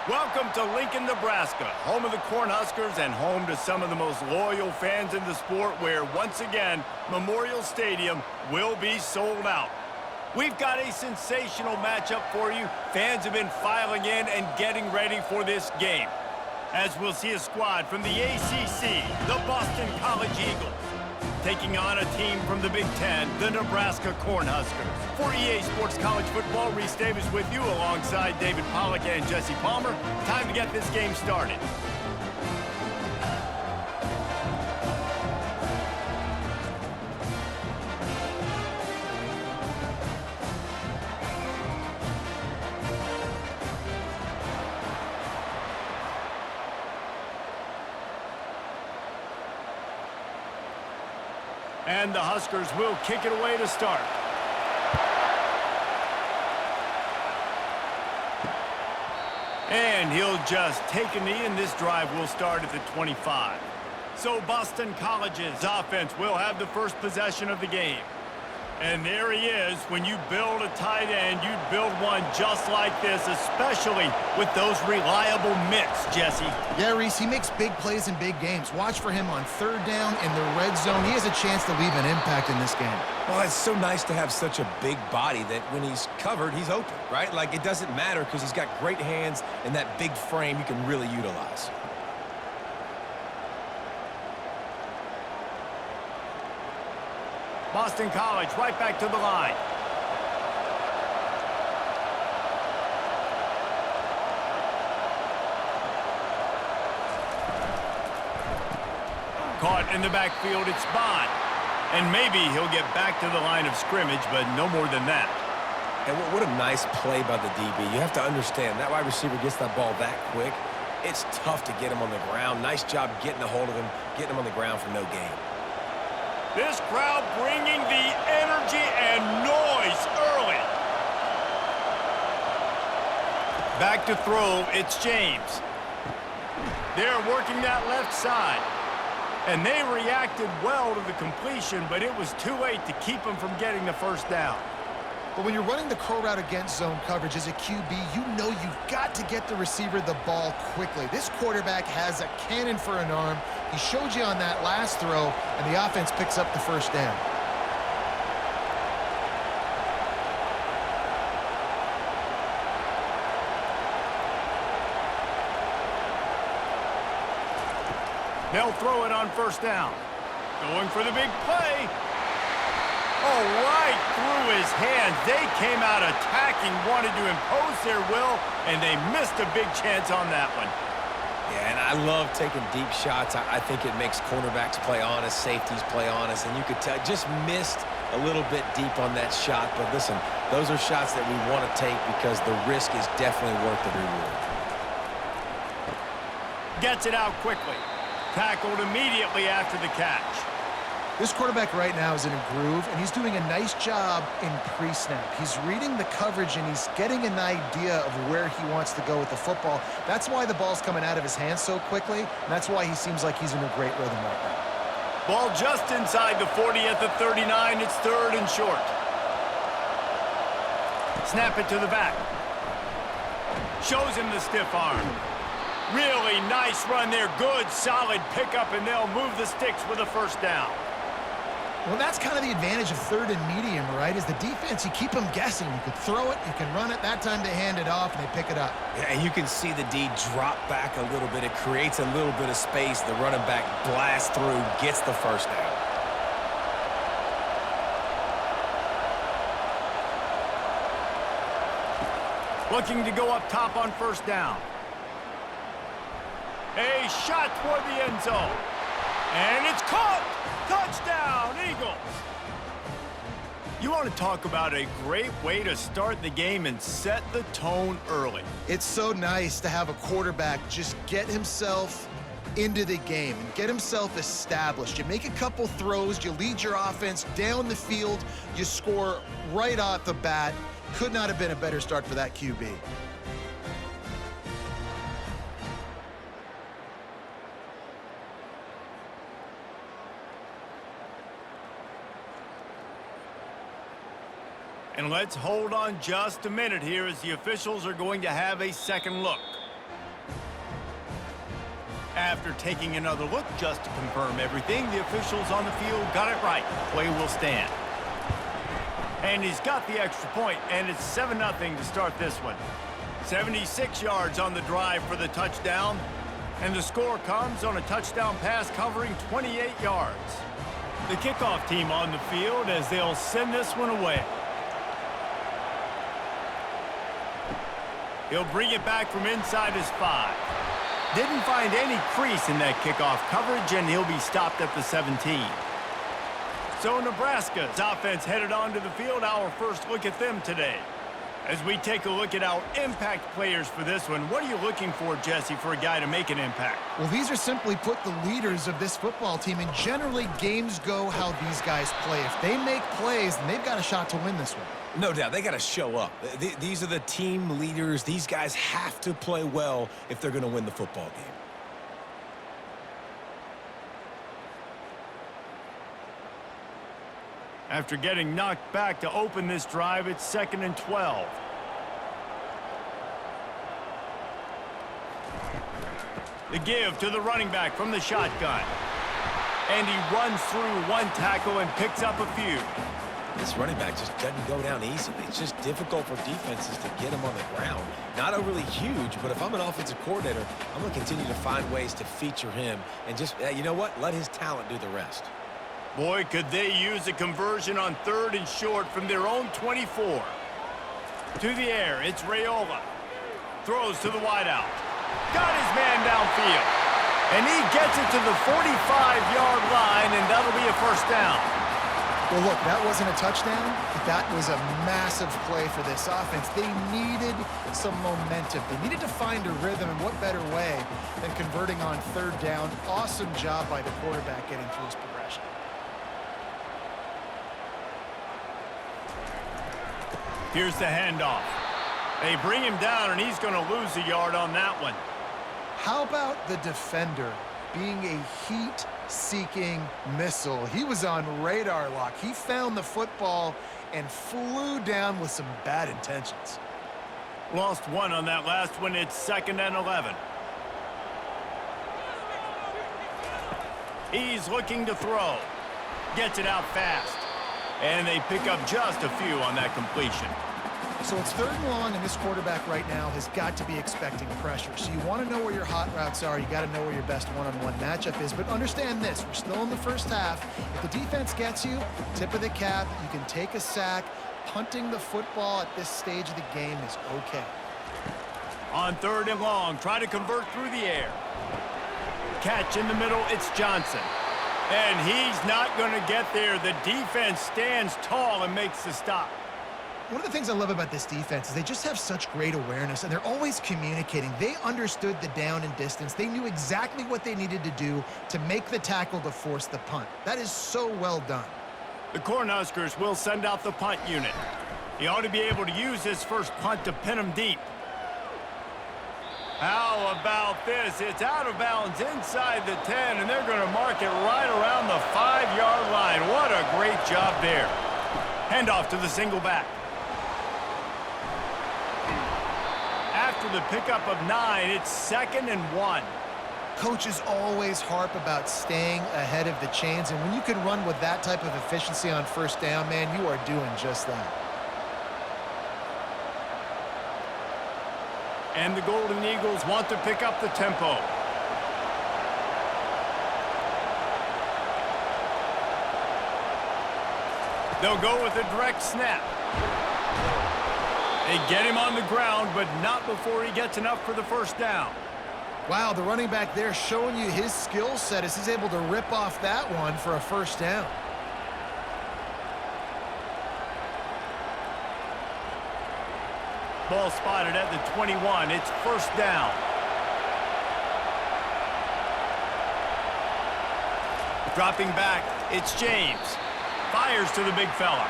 Welcome to Lincoln, Nebraska, home of the Cornhuskers and home to some of the most loyal fans in the sport where, once again, Memorial Stadium will be sold out. We've got a sensational matchup for you. Fans have been filing in and getting ready for this game. As we'll see a squad from the ACC, the Boston College Eagles, taking on a team from the Big Ten, the Nebraska Cornhuskers. For EA Sports College Football, Reese Davis with you alongside David Pollack and Jesse Palmer. Time to get this game started. And the Huskers will kick it away to start. And he'll just take a knee, and this drive will start at the 25. So Boston College's offense will have the first possession of the game. And there he is. When you build a tight end, you build one just like this, especially with those reliable mitts, Jesse. Yeah, Reese, he makes big plays in big games. Watch for him on third down in the red zone. He has a chance to leave an impact in this game. Well, it's so nice to have such a big body that when he's covered, he's open, right? Like, it doesn't matter because he's got great hands and that big frame you can really utilize. Boston College right back to the line. Caught in the backfield, it's Bond. And maybe he'll get back to the line of scrimmage, but no more than that. And what a nice play by the DB. You have to understand, that wide receiver gets that ball that quick. It's tough to get him on the ground. Nice job getting a hold of him, getting him on the ground for no gain. This crowd bringing the energy and noise early. Back to throw, it's James. They're working that left side. And they reacted well to the completion, but it was too late to keep them from getting the first down. But when you're running the curl route against zone coverage as a QB, you know you've got to get the receiver the ball quickly. This quarterback has a cannon for an arm. He showed you on that last throw, and the offense picks up the first down. They'll throw it on first down. Going for the big play. Oh, right through his hands. They came out attacking, wanted to impose their will, and they missed a big chance on that one. Yeah, and I love taking deep shots. I think it makes cornerbacks play honest, safeties play honest, and you could tell just missed a little bit deep on that shot. But listen, those are shots that we want to take because the risk is definitely worth the reward. Gets it out quickly. Tackled immediately after the catch. This quarterback right now is in a groove, and he's doing a nice job in pre-snap. He's reading the coverage, and he's getting an idea of where he wants to go with the football. That's why the ball's coming out of his hands so quickly, and that's why he seems like he's in a great rhythm right now. Ball just inside the 40 at the 39. It's third and short. Snap it to the back. Shows him the stiff arm. Really nice run there. Good, solid pickup, and they'll move the sticks with a first down. Well, that's kind of the advantage of third and medium, right? Is the defense, you keep them guessing. You can throw it, you can run it. That time they hand it off, and they pick it up. Yeah, and you can see the D drop back a little bit. It creates a little bit of space. The running back blasts through, gets the first down. Looking to go up top on first down. A shot toward the end zone. And it's caught! Touchdown, Eagles! You want to talk about a great way to start the game and set the tone early. It's so nice to have a quarterback just get himself into the game and get himself established. You make a couple throws, you lead your offense down the field, you score right off the bat. Could not have been a better start for that QB. And let's hold on just a minute here as the officials are going to have a second look. After taking another look just to confirm everything, the officials on the field got it right. Play will stand. And he's got the extra point, and it's 7-0 to start this one. 76 yards on the drive for the touchdown, and the score comes on a touchdown pass covering 28 yards. The kickoff team on the field as they'll send this one away. He'll bring it back from inside his 5. Didn't find any crease in that kickoff coverage, and he'll be stopped at the 17. So Nebraska's offense headed onto the field. Our first look at them today. As we take a look at our impact players for this one, what are you looking for, Jesse, for a guy to make an impact? Well, these are simply put the leaders of this football team, and generally games go how these guys play. If they make plays, then they've got a shot to win this one. No doubt, they got to show up. These are the team leaders. These guys have to play well if they're going to win the football game. After getting knocked back to open this drive, it's 2nd and 12. The give to the running back from the shotgun. And he runs through one tackle and picks up a few. This running back just doesn't go down easily. It's just difficult for defenses to get him on the ground. Not overly huge, but if I'm an offensive coordinator, I'm going to continue to find ways to feature him and just, you know what, let his talent do the rest. Boy, could they use a conversion on 3rd and short from their own 24. To the air, it's Raiola. Throws to the wideout. Got his man downfield. And he gets it to the 45-yard line, and that'll be a first down. Well, look, that wasn't a touchdown, but that was a massive play for this offense. They needed some momentum. They needed to find a rhythm, and what better way than converting on 3rd down. Awesome job by the quarterback getting through his progression. Here's the handoff. They bring him down, and he's going to lose a yard on that one. How about the defender being a heat-seeking missile? He was on radar lock. He found the football and flew down with some bad intentions. Lost one on that last one. It's 2nd and 11. He's looking to throw. Gets it out fast. And they pick up just a few on that completion. So it's 3rd and long, and this quarterback right now has got to be expecting pressure. So you want to know where your hot routes are. You got to know where your best one-on-one matchup is. But understand this, we're still in the first half. If the defense gets you, tip of the cap, you can take a sack. Punting the football at this stage of the game is okay. On 3rd and long, try to convert through the air. Catch in the middle, it's Johnson. And he's not going to get there. The defense stands tall and makes the stop. One of the things I love about this defense is they just have such great awareness, and they're always communicating. They understood the down and distance. They knew exactly what they needed to do to make the tackle to force the punt. That is so well done. The Cornhuskers will send out the punt unit. He ought to be able to use his first punt to pin him deep. How about this? It's out of bounds inside the 10, and they're going to mark it right around the 5-yard line. What a great job there. Handoff to the single back. After the pickup of 9, it's 2nd and 1. Coaches always harp about staying ahead of the chains, and when you can run with that type of efficiency on 1st down, man, you are doing just that. And the Golden Eagles want to pick up the tempo. They'll go with a direct snap. They get him on the ground, but not before he gets enough for the first down. Wow, the running back there showing you his skill set as he's able to rip off that one for a first down. Ball spotted at the 21. It's first down. Dropping back, it's James. Fires to the big fella.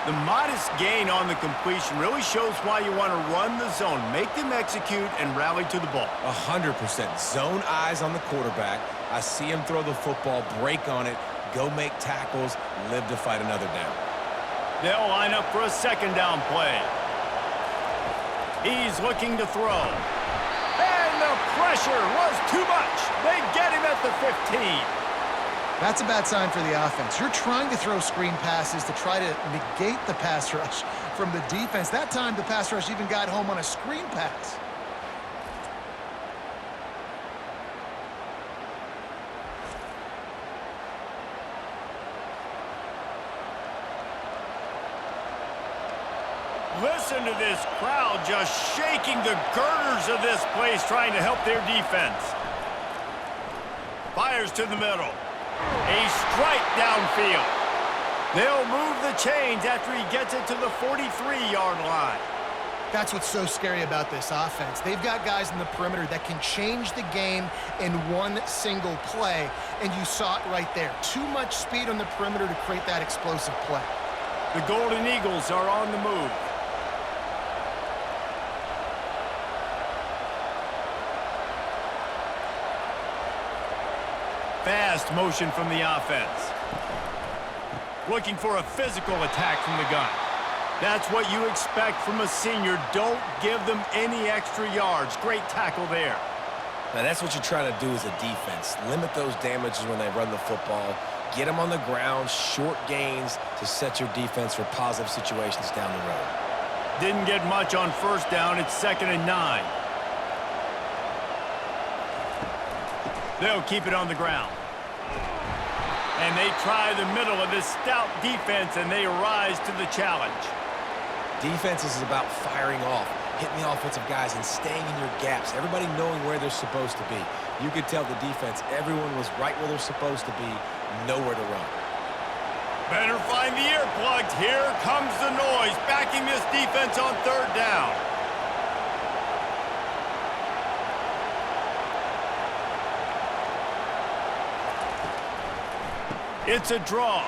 The modest gain on the completion really shows why you want to run the zone. Make them execute and rally to the ball. 100%. Zone eyes on the quarterback. I see him throw the football, break on it, go make tackles, live to fight another down. They'll line up for a 2nd down play. He's looking to throw. And And the pressure was too much. They get him at the 15. That's a bad sign for the offense. You're trying to throw screen passes to try to negate the pass rush from the defense. That time, the pass rush even got home on a screen pass. Listen to this crowd just shaking the girders of this place, trying to help their defense. Fires to the middle. A strike downfield. They'll move the chains after he gets it to the 43-yard line. That's what's so scary about this offense. They've got guys in the perimeter that can change the game in one single play, and you saw it right there. Too much speed on the perimeter to create that explosive play. The Golden Eagles are on the move. Fast motion from the offense. Looking for a physical attack from the gun. That's what you expect from a senior. Don't give them any extra yards. Great tackle there. Now, that's what you're trying to do as a defense. Limit those damages when they run the football. Get them on the ground, short gains to set your defense for positive situations down the road. Didn't get much on first down. It's 2nd and 9. They'll keep it on the ground. And they try the middle of this stout defense, and they rise to the challenge. Defense is about firing off, hitting the offensive guys, and staying in your gaps. Everybody knowing where they're supposed to be. You could tell the defense, everyone was right where they're supposed to be, nowhere to run. Better find the earplugs. Here comes the noise, backing this defense on 3rd down. It's a draw.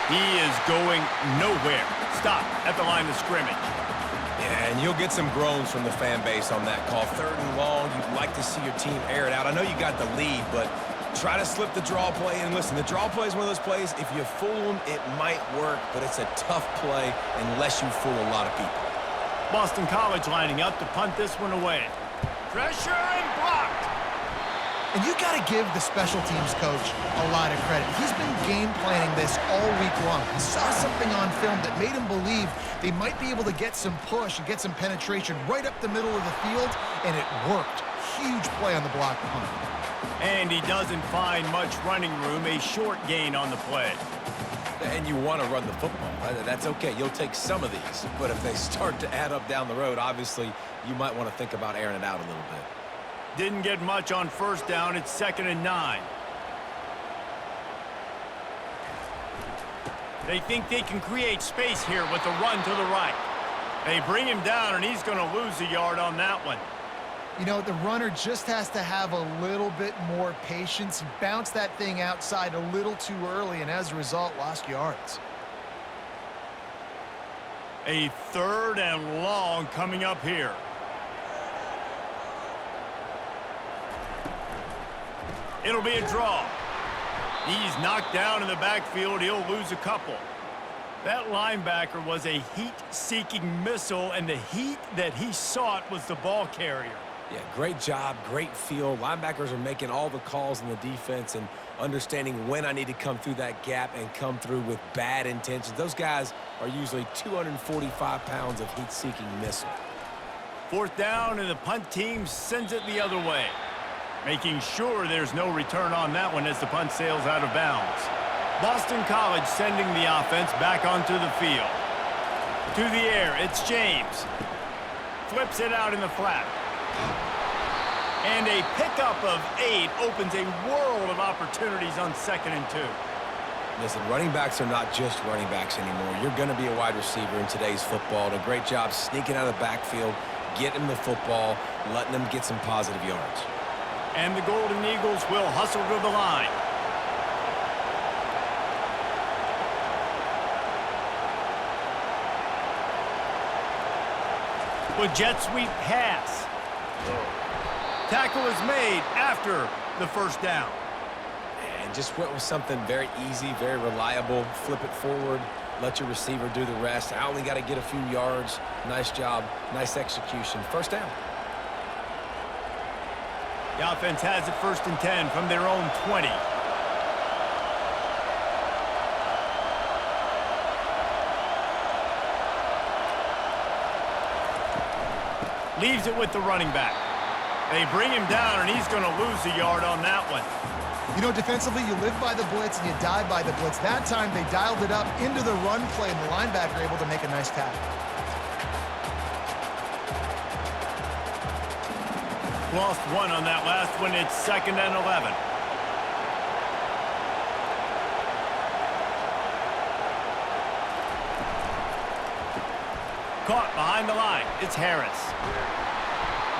He is going nowhere. Stop at the line of scrimmage. Yeah, and you'll get some groans from the fan base on that call. 3rd and long, you'd like to see your team air it out. I know you got the lead, but try to slip the draw play. And listen, the draw play is one of those plays, if you fool them, it might work, but it's a tough play unless you fool a lot of people. Boston College lining up to punt this one away. Pressure and blocked. And you got to give the special teams coach a lot of credit. He's been game planning this all week long. He saw something on film that made him believe they might be able to get some push and get some penetration right up the middle of the field, and it worked. Huge play on the block punt. And he doesn't find much running room, a short gain on the play. And you want to run the football. That's okay. You'll take some of these. But if they start to add up down the road, obviously, you might want to think about airing it out a little bit. Didn't get much on first down. It's 2nd and 9. They think they can create space here with the run to the right. They bring him down, and he's going to lose a yard on that one. You know, the runner just has to have a little bit more patience, bounce that thing outside a little too early, and as a result, lost yards. A 3rd and long coming up here. It'll be a draw. He's knocked down in the backfield. He'll lose a couple. That linebacker was a heat-seeking missile, and the heat that he sought was the ball carrier. Yeah, great job, great feel. Linebackers are making all the calls in the defense and understanding when I need to come through that gap and come through with bad intentions. Those guys are usually 245 pounds of heat-seeking missile. 4th down, and the punt team sends it the other way. Making sure there's no return on that one as the punt sails out of bounds. Boston College sending the offense back onto the field. To the air, it's James. Flips it out in the flat. And a pickup of 8 opens a world of opportunities on 2nd and 2. Listen, running backs are not just running backs anymore. You're going to be a wide receiver in today's football. And a great job sneaking out of the backfield, getting the football, letting them get some positive yards. And the Golden Eagles will hustle to the line. With jet sweep pass. Tackle is made after the 1st down. And just went with something very easy, very reliable. Flip it forward, let your receiver do the rest. I only got to get a few yards. Nice job, nice execution. 1st down. The offense has it 1st and 10 from their own 20. Leaves it with the running back. They bring him down, and he's going to lose a yard on that one. You know, defensively, you live by the blitz and you die by the blitz. That time, they dialed it up into the run play, and the linebacker able to make a nice tackle. Lost one on that last one. It's 2nd and 11. Caught behind the line. It's Harris.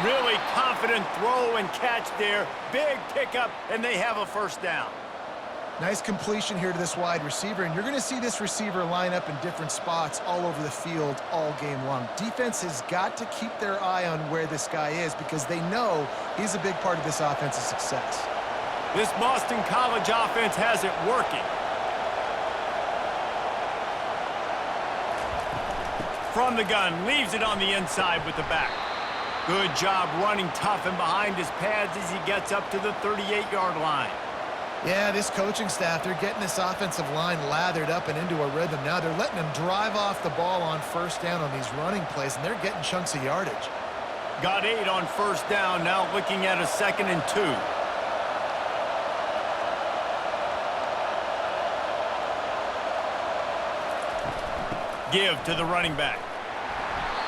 Really confident throw and catch there. Big pickup, and they have a 1st down. Nice completion here to this wide receiver, and you're going to see this receiver line up in different spots all over the field all game long. Defense has got to keep their eye on where this guy is because they know he's a big part of this offense's success. This Boston College offense has it working. From the gun, leaves it on the inside with the back. Good job running tough and behind his pads as he gets up to the 38-yard line. Yeah, this coaching staff, they're getting this offensive line lathered up and into a rhythm. Now they're letting them drive off the ball on 1st down on these running plays, and they're getting chunks of yardage. Got 8 on 1st down, now looking at a 2nd and 2. Give to the running back.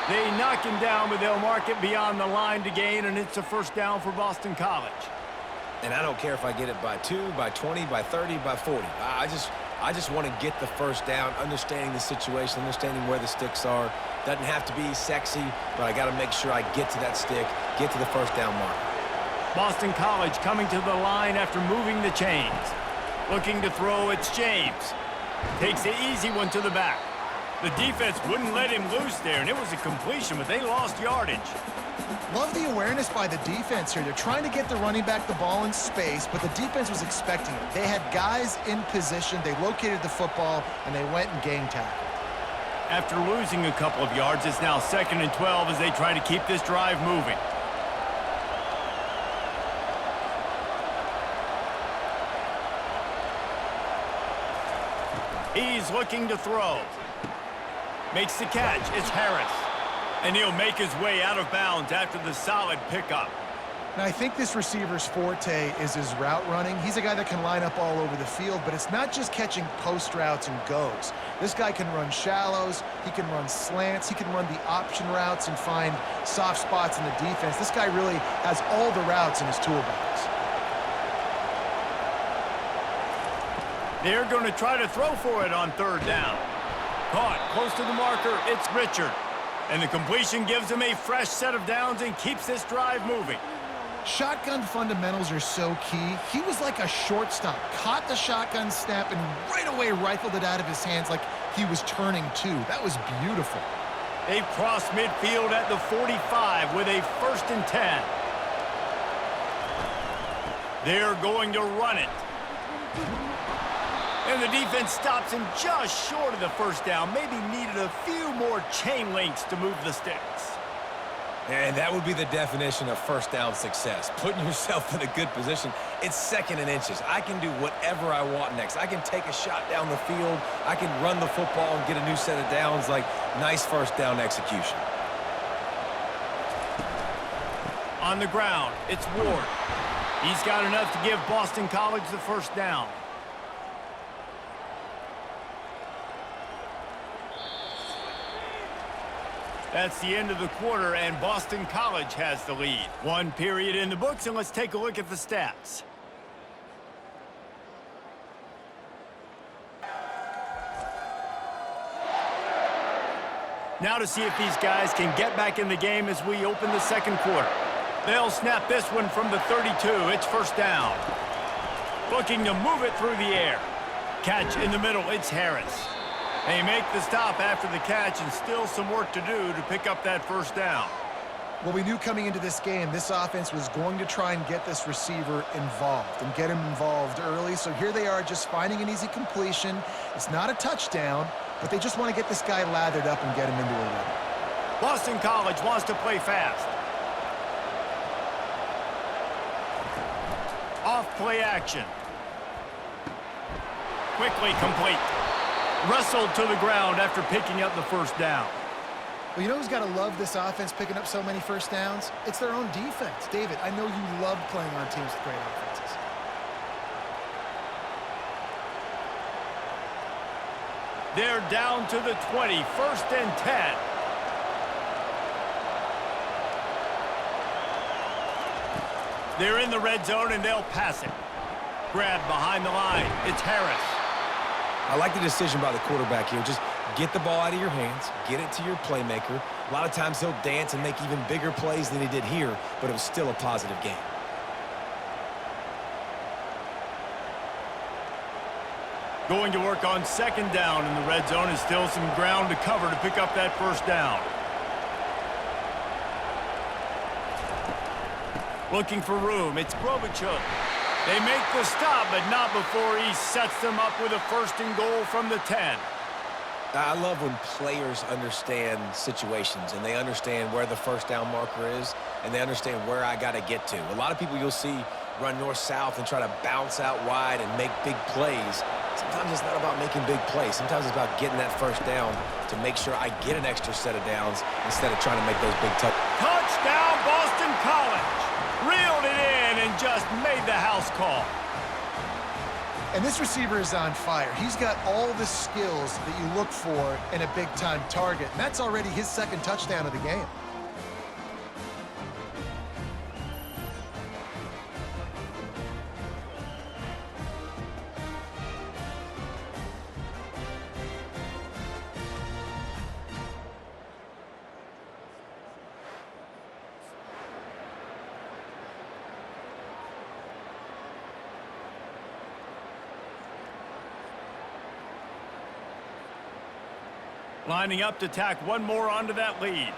They knock him down, but they'll mark it beyond the line to gain, and it's a 1st down for Boston College. And I don't care if I get it by 2, by 20, by 30, by 40. I just want to get the 1st down, understanding the situation, understanding where the sticks are. Doesn't have to be sexy, but I got to make sure I get to that stick, get to the 1st down mark. Boston College coming to the line after moving the chains. Looking to throw, it's James. Takes the easy one to the back. The defense wouldn't let him loose there, and it was a completion, but they lost yardage. Love the awareness by the defense here. They're trying to get the running back the ball in space, but the defense was expecting it. They had guys in position. They located the football, and they went and gang tackled. After losing a couple of yards, it's now 2nd and 12 as they try to keep this drive moving. He's looking to throw. Makes the catch. It's Harris. And he'll make his way out of bounds after the solid pickup. Now, I think this receiver's forte is his route running. He's a guy that can line up all over the field, but it's not just catching post routes and goes. This guy can run shallows, he can run slants, he can run the option routes and find soft spots in the defense. This guy really has all the routes in his toolbox. They're going to try to throw for it on 3rd down. Caught close to the marker, it's Richard. And the completion gives him a fresh set of downs and keeps this drive moving. Shotgun fundamentals are so key. He was like a shortstop, caught the shotgun snap and right away rifled it out of his hands like he was turning two. That was beautiful. They've crossed midfield at the 45 with a 1st and 10. They're going to run it. And the defense stops him just short of the 1st down. Maybe needed a few more chain links to move the sticks. And that would be the definition of 1st down success. Putting yourself in a good position. It's 2nd and inches. I can do whatever I want next. I can take a shot down the field. I can run the football and get a new set of downs. Like, nice 1st down execution. On the ground, it's Ward. He's got enough to give Boston College the 1st down. That's the end of the quarter, and Boston College has the lead. 1 period in the books, and let's take a look at the stats. Now to see if these guys can get back in the game as we open the 2nd quarter. They'll snap this one from the 32. It's 1st down. Looking to move it through the air. Catch in the middle. It's Harris. They make the stop after the catch, and still some work to do to pick up that 1st down. Well, we knew coming into this game, this offense was going to try and get this receiver involved and get him involved early. So here they are just finding an easy completion. It's not a touchdown, but they just want to get this guy lathered up and get him into a rhythm. Boston College wants to play fast. off play action. Quickly complete. Wrestled to the ground after picking up the first down. Well, you know who's got to love this offense picking up so many first downs? It's their own defense. David, I know you love playing on teams with great offenses. They're down to the 20, 1st and 10. They're in the red zone, and they'll pass it. Grabbed behind the line. It's Harris. I like the decision by the quarterback here. Just get the ball out of your hands, get it to your playmaker. A lot of times he'll dance and make even bigger plays than he did here, but it was still a positive game. Going to work on 2nd down in the red zone, and still some ground to cover to pick up that first down. Looking for room. It's Grobichuk. They make the stop, but not before he sets them up with a 1st and goal from the 10. I love when players understand situations and they understand where the first down marker is and they understand where I got to get to. A lot of people you'll see run north-south and try to bounce out wide and make big plays. Sometimes it's not about making big plays. Sometimes it's about getting that first down to make sure I get an extra set of downs instead of trying to make those big touchdowns. Touchdown, Boston College. Reeled it in and just made the house call. And this receiver is on fire. He's got all the skills that you look for in a big-time target. And that's already his 2nd touchdown of the game. Lining up to tack one more onto that lead.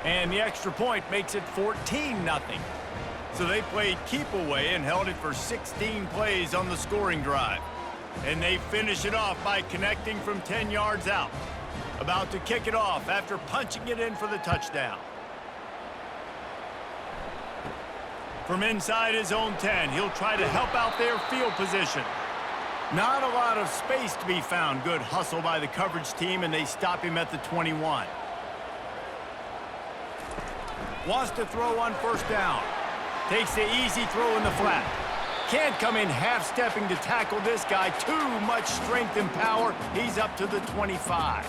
And the extra point makes it 14-0. So they played keep away and held it for 16 plays on the scoring drive. And they finish it off by connecting from 10 yards out. About to kick it off after punching it in for the touchdown. From inside his own 10, he'll try to help out their field position. Not a lot of space to be found. Good hustle by the coverage team, and they stop him at the 21. Wants to throw on 1st down. Takes the easy throw in the flat. Can't come in half-stepping to tackle this guy. Too much strength and power. He's up to the 25.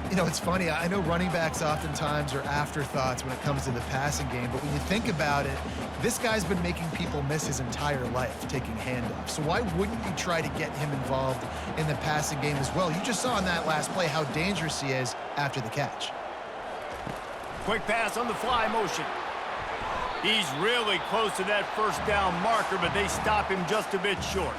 You know, it's funny. I know running backs oftentimes are afterthoughts when it comes to the passing game, but when you think about it, this guy's been making people miss his entire life taking handoffs. So why wouldn't you try to get him involved in the passing game as well? You just saw in that last play how dangerous he is after the catch. Quick pass on the fly motion. He's really close to that 1st down marker, but they stop him just a bit short.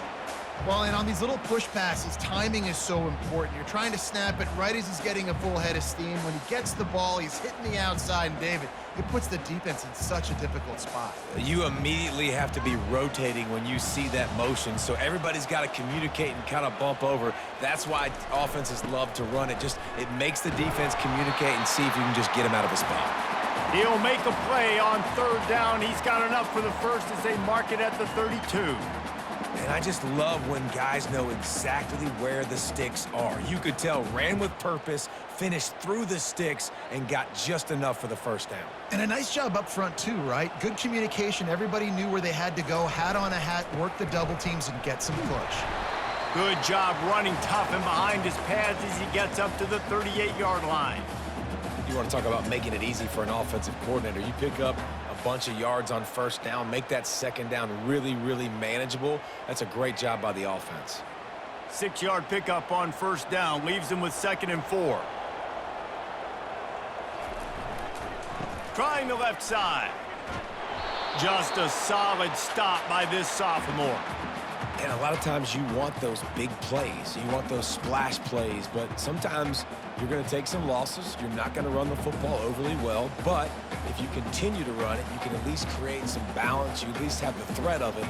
Well, and on these little push passes, timing is so important. You're trying to snap it right as he's getting a full head of steam. When he gets the ball, he's hitting the outside, and David, it puts the defense in such a difficult spot. You immediately have to be rotating when you see that motion, so everybody's got to communicate and kind of bump over. That's why offenses love to run it. It makes the defense communicate and see if you can just get him out of a spot. He'll make a play on 3rd down. He's got enough for the 1st as they mark it at the 32. And I just love when guys know exactly where the sticks are. You could tell ran with purpose, finished through the sticks, and got just enough for the 1st down. And a nice job up front too, right? Good communication. Everybody knew where they had to go, hat on a hat, work the double teams, and get some push. Good job running tough and behind his pads as he gets up to the 38-yard line. You want to talk about making it easy for an offensive coordinator. You pick up a bunch of yards on 1st down, make that 2nd down really, really manageable. That's a great job by the offense. 6-yard pickup on 1st down leaves them with 2nd and 4. Trying the left side. Just a solid stop by this sophomore. And a lot of times you want those big plays. You want those splash plays, but sometimes you're going to take some losses. You're not going to run the football overly well, but if you continue to run it, you can at least create some balance. You at least have the threat of it.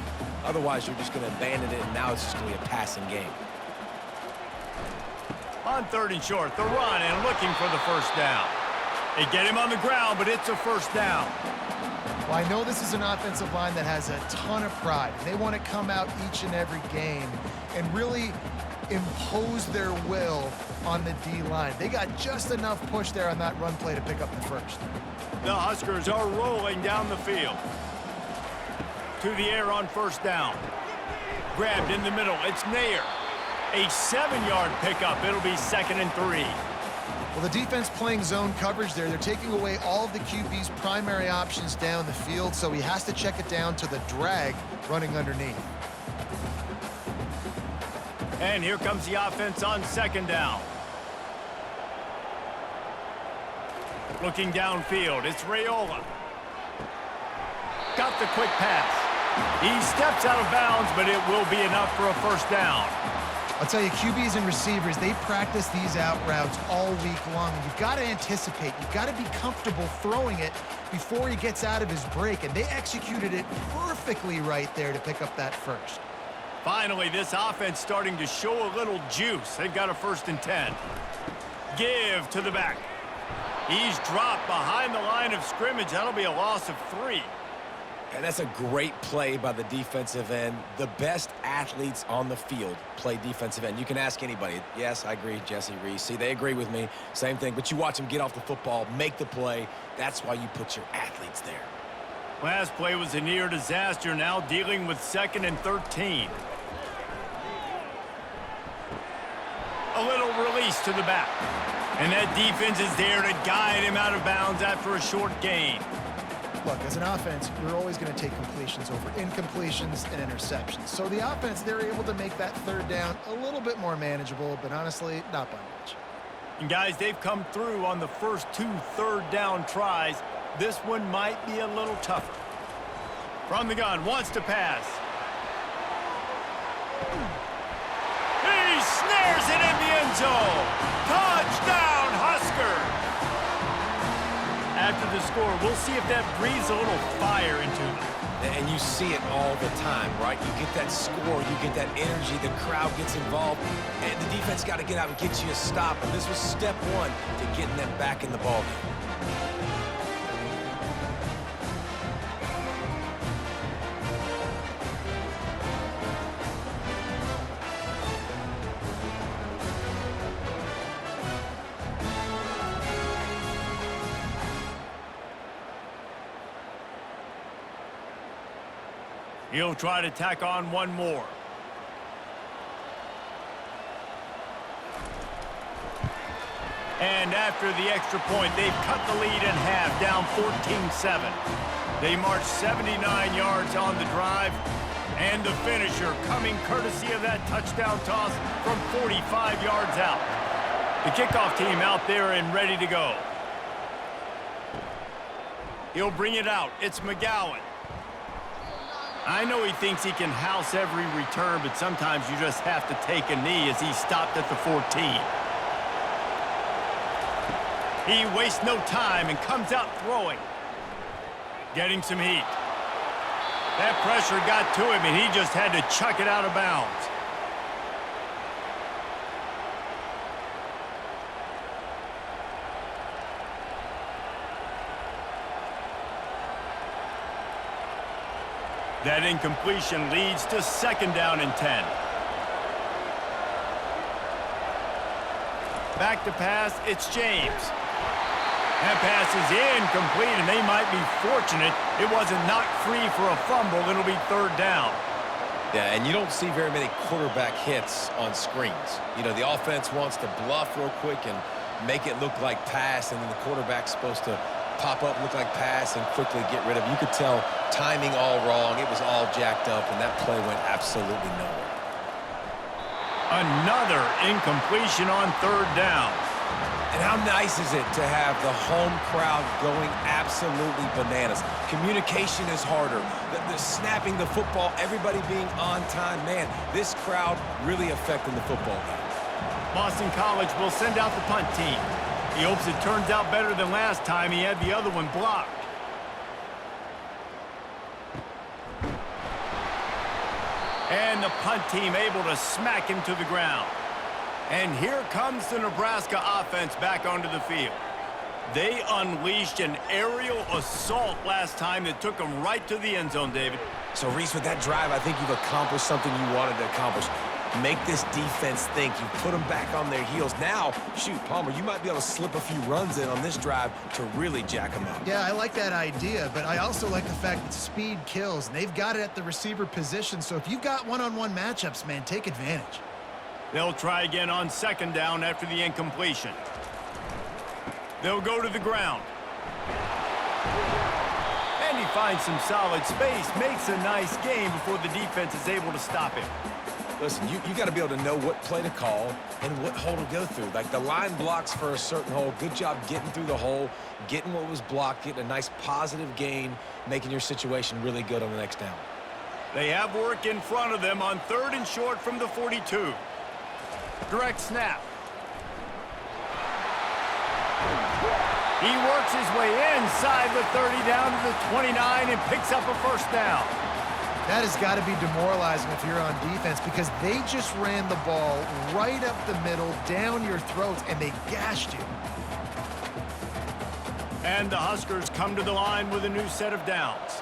Otherwise, you're just going to abandon it, and now it's just going to be a passing game. On 3rd and short, the run and looking for the 1st down. They get him on the ground, but it's a 1st down. Well, I know this is an offensive line that has a ton of pride. They want to come out each and every game and really impose their will on the D-line. They got just enough push there on that run play to pick up the first. The Huskers are rolling down the field. To the air on first down. Grabbed in the middle. It's Nair. A 7-yard pickup. It'll be 2nd and 3. Well, the defense playing zone coverage there. They're taking away all of the QB's primary options down the field, so he has to check it down to the drag running underneath. And here comes the offense on 2nd down. Looking downfield, it's Raiola. Got the quick pass. He steps out of bounds, but it will be enough for a first down. I'll tell you, QBs and receivers, they practice these out routes all week long. You've got to anticipate. You've got to be comfortable throwing it before he gets out of his break, and they executed it perfectly right there to pick up that first. Finally, this offense starting to show a little juice. They've got a 1st and 10. Give to the back. He's dropped behind the line of scrimmage. That'll be a loss of 3. And that's a great play by the defensive end. The best athletes on the field play defensive end. You can ask anybody. Yes, I agree, Jesse Reese. See, they agree with me. Same thing. But you watch them get off the football, make the play. That's why you put your athletes there. Last play was a near disaster. Now dealing with 2nd and 13. A little release to the back. And that defense is there to guide him out of bounds after a short gain. Look, as an offense, you're always going to take completions over incompletions and interceptions. So the offense, they're able to make that 3rd down a little bit more manageable, but honestly, not by much. And guys, they've come through on the first 2 3rd down tries. This one might be a little tougher. From the gun, wants to pass. He snares it in the end zone. Touchdown, Huskers! After the score, we'll see if that breathes a little fire into them. And you see it all the time, right? You get that score, you get that energy, the crowd gets involved, and the defense got to get out and get you a stop. And this was step 1 to getting them back in the ballgame. He'll try to tack on one more. And after the extra point, they've cut the lead in half, down 14-7. They march 79 yards on the drive. And the finisher coming courtesy of that touchdown toss from 45 yards out. The kickoff team out there and ready to go. He'll bring it out. It's McGowan. I know he thinks he can house every return, but sometimes you just have to take a knee as he stopped at the 14. He wastes no time and comes out throwing. Getting some heat. That pressure got to him, and he just had to chuck it out of bounds. That incompletion leads to 2nd down and 10. Back to pass, it's James. That pass is incomplete, and they might be fortunate it wasn't knocked free for a fumble. It'll be 3rd down. Yeah, and you don't see very many quarterback hits on screens. You know, the offense wants to bluff real quick and make it look like pass, and then the quarterback's supposed to pop up, look like pass, and quickly get rid of it. You could tell timing all wrong. It was all jacked up, and that play went absolutely nowhere. Another incompletion on 3rd down. And how nice is it to have the home crowd going absolutely bananas? Communication is harder. The snapping the football, everybody being on time. Man, this crowd really affecting the football game. Boston College will send out the punt team. He hopes it turns out better than last time. He had the other one blocked. And the punt team able to smack him to the ground. And here comes the Nebraska offense back onto the field. They unleashed an aerial assault last time that took them right to the end zone, David. So, Reese, with that drive, I think you've accomplished something you wanted to accomplish. Make this defense think. You put them back on their heels. Now, shoot, Palmer, you might be able to slip a few runs in on this drive to really jack them up. Yeah, I like that idea, but I also like the fact that speed kills, and they've got it at the receiver position. So if you've got one-on-one matchups, man, take advantage. They'll try again on second down after the incompletion. They'll go to the ground. And he finds some solid space, makes a nice gain before the defense is able to stop him. Listen, you got to be able to know what play to call and what hole to go through. Like the line blocks for a certain hole. Good job getting through the hole, getting what was blocked, getting a nice positive gain, making your situation really good on the next down. They have work in front of them on 3rd and short from the 42. Direct snap. He works his way inside the 30 down to the 29 and picks up a first down. That has got to be demoralizing if you're on defense because they just ran the ball right up the middle, down your throats, and they gashed you. And the Huskers come to the line with a new set of downs.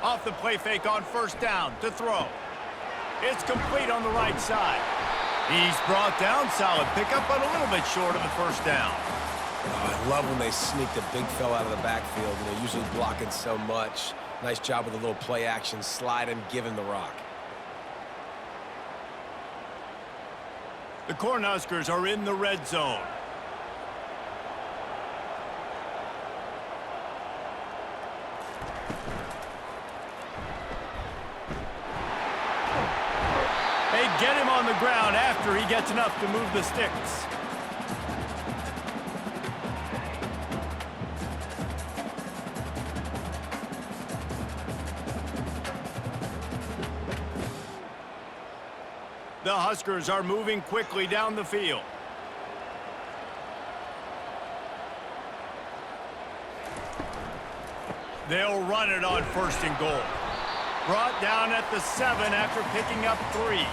Off the play fake on first down to throw. It's complete on the right side. He's brought down, solid pickup, but a little bit short of the first down. Oh, I love when they sneak the big fella out of the backfield, and they're usually blocking so much. Nice job with a little play action, slide and give him the rock. The Cornhuskers are in the red zone. They get him on the ground after he gets enough to move the sticks. The Huskers are moving quickly down the field. They'll run it on 1st and goal. Brought down at the 7 after picking up 3.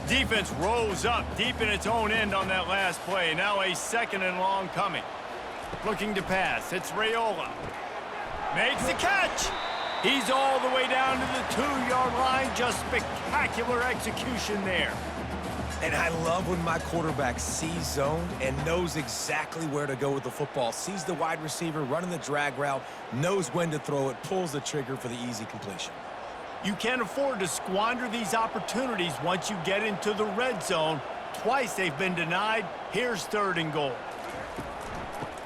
Defense rose up deep in its own end on that last play. Now a 2nd and long coming. Looking to pass. It's Raiola. Makes the catch. He's all the way down to the 2-yard line. Just spectacular execution there. And I love when my quarterback sees zone and knows exactly where to go with the football. Sees the wide receiver running the drag route, knows when to throw it, pulls the trigger for the easy completion. You can't afford to squander these opportunities once you get into the red zone. Twice they've been denied. Here's 3rd and goal.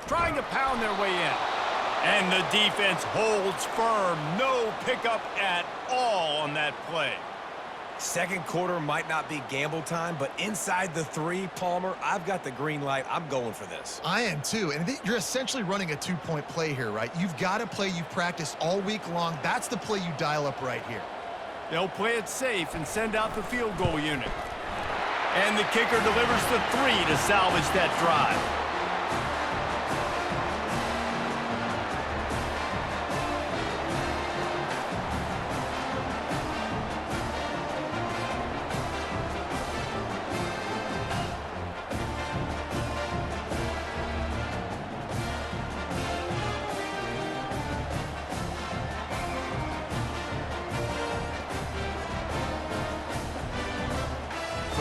Trying to pound their way in. And the defense holds firm. No pickup at all on that play. Second quarter might not be gamble time, but inside the 3, Palmer, I've got the green light. I'm going for this. I am too, and you're essentially running a 2-point play here, right? You've got a play you've practiced all week long. That's the play you dial up right here. They'll play it safe and send out the field goal unit. And the kicker delivers the 3 to salvage that drive.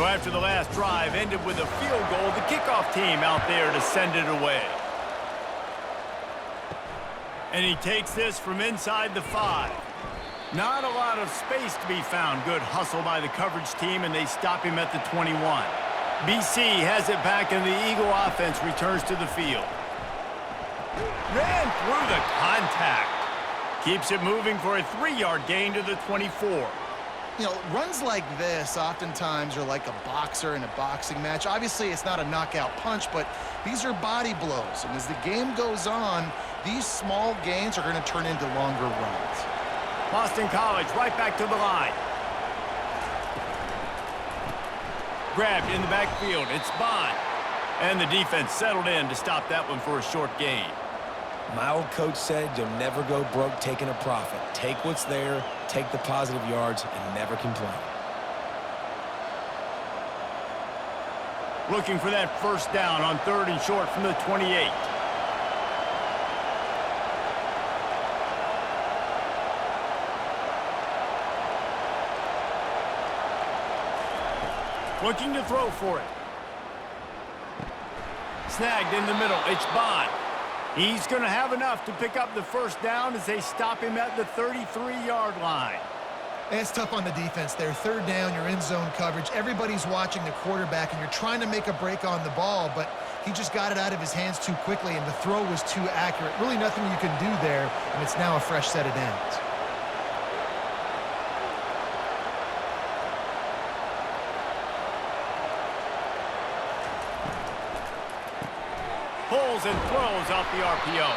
So after the last drive ended with a field goal, the kickoff team out there to send it away. And he takes this from inside the 5. Not a lot of space to be found. Good hustle by the coverage team, and they stop him at the 21. BC has it back, and the Eagle offense returns to the field. Ran through the contact. Keeps it moving for a 3-yard gain to the 24. You know, runs like this oftentimes are like a boxer in a boxing match. Obviously, it's not a knockout punch, but these are body blows. And as the game goes on, these small gains are going to turn into longer runs. Boston College right back to the line. Grabbed in the backfield. It's Bond. And the defense settled in to stop that one for a short gain. My old coach said you'll never go broke taking a profit. Take what's there, take the positive yards, and never complain. Looking for that first down on 3rd and short from the 28. Looking to throw for it. Snagged in the middle. It's Bond. He's going to have enough to pick up the first down as they stop him at the 33-yard line. It's tough on the defense there. 3rd down, you're in zone coverage. Everybody's watching the quarterback, and you're trying to make a break on the ball, but he just got it out of his hands too quickly, and the throw was too accurate. Really nothing you can do there, and it's now a fresh set of downs. Pulls and throws off the RPO.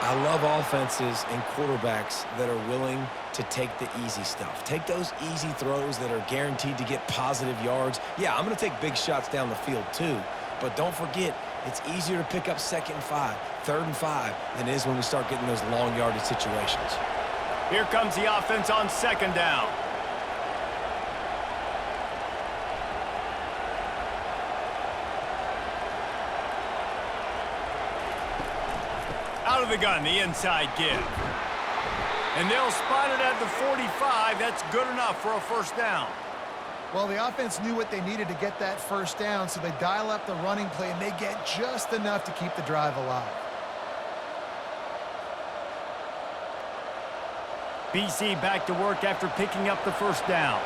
I love offenses and quarterbacks that are willing to take the easy stuff. Take those easy throws that are guaranteed to get positive yards. Yeah, I'm going to take big shots down the field too, but don't forget, it's easier to pick up 2nd and 5, 3rd and 5 than it is when we start getting those long yardage situations. Here comes the offense on 2nd down. Out of the gun, the inside give. And they'll spot it at the 45. That's good enough for a first down. Well, the offense knew what they needed to get that first down, so they dial up the running play, and they get just enough to keep the drive alive. BC back to work after picking up the first down.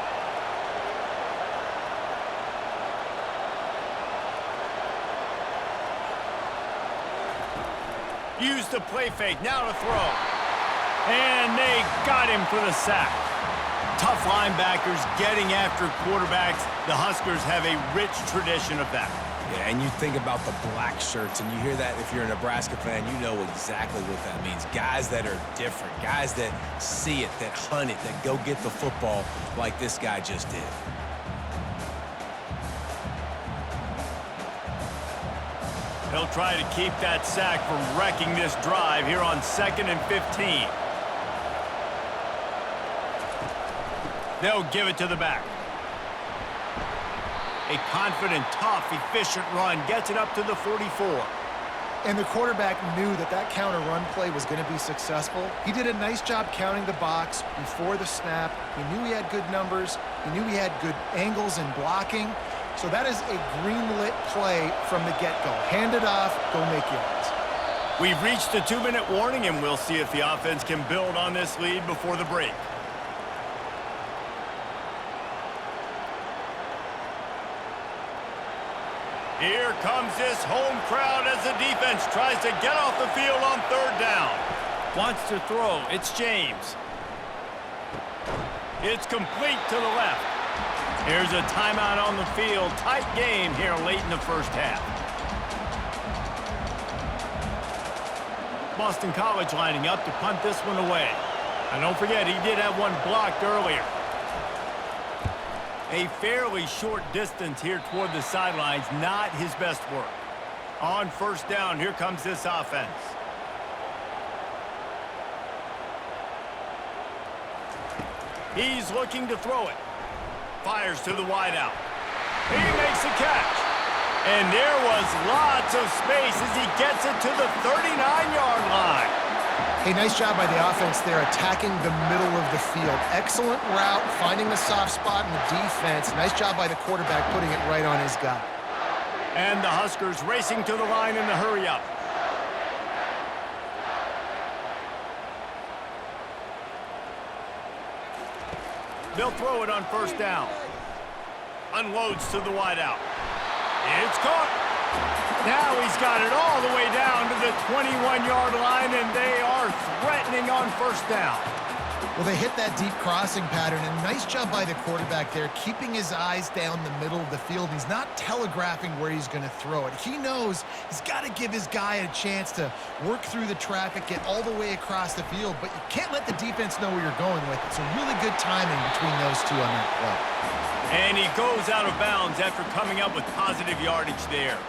Use the play fake, now to throw. And they got him for the sack. Tough linebackers getting after quarterbacks. The Huskers have a rich tradition of that. Yeah, and you think about the black shirts, and you hear that if you're a Nebraska fan, you know exactly what that means. Guys that are different, guys that see it, that hunt it, that go get the football like this guy just did. They'll try to keep that sack from wrecking this drive here on 2nd and 15. They'll give it to the back. A confident, tough, efficient run gets it up to the 44. And the quarterback knew that that counter run play was going to be successful. He did a nice job counting the box before the snap. He knew he had good numbers. He knew he had good angles and blocking. So that is a green-lit play from the get-go. Hand it off, go make yards. We've reached the 2-minute warning, and we'll see if the offense can build on this lead before the break. Here comes this home crowd as the defense tries to get off the field on 3rd down. Wants to throw. It's James. It's complete to the left. Here's a timeout on the field. Tight game here late in the first half. Boston College lining up to punt this one away. And don't forget, he did have one blocked earlier. A fairly short distance here toward the sidelines, not his best work. On 1st down, here comes this offense. He's looking to throw it. Fires to the wideout. He makes the catch. And there was lots of space as he gets it to the 39-yard line. Hey, nice job by the offense there, attacking the middle of the field. Excellent route, finding the soft spot in the defense. Nice job by the quarterback putting it right on his guy. And the Huskers racing to the line in the hurry-up. They'll throw it on 1st down. Unloads to the wideout. It's caught. Now he's got it all the way down to the 21-yard line, and they are threatening on 1st down. Well, they hit that deep crossing pattern, and nice job by the quarterback there, keeping his eyes down the middle of the field. He's not telegraphing where he's going to throw it. He knows he's got to give his guy a chance to work through the traffic, get all the way across the field, but you can't let the defense know where you're going with it. So really good timing between those two on that play. And he goes out of bounds after coming up with positive yardage there.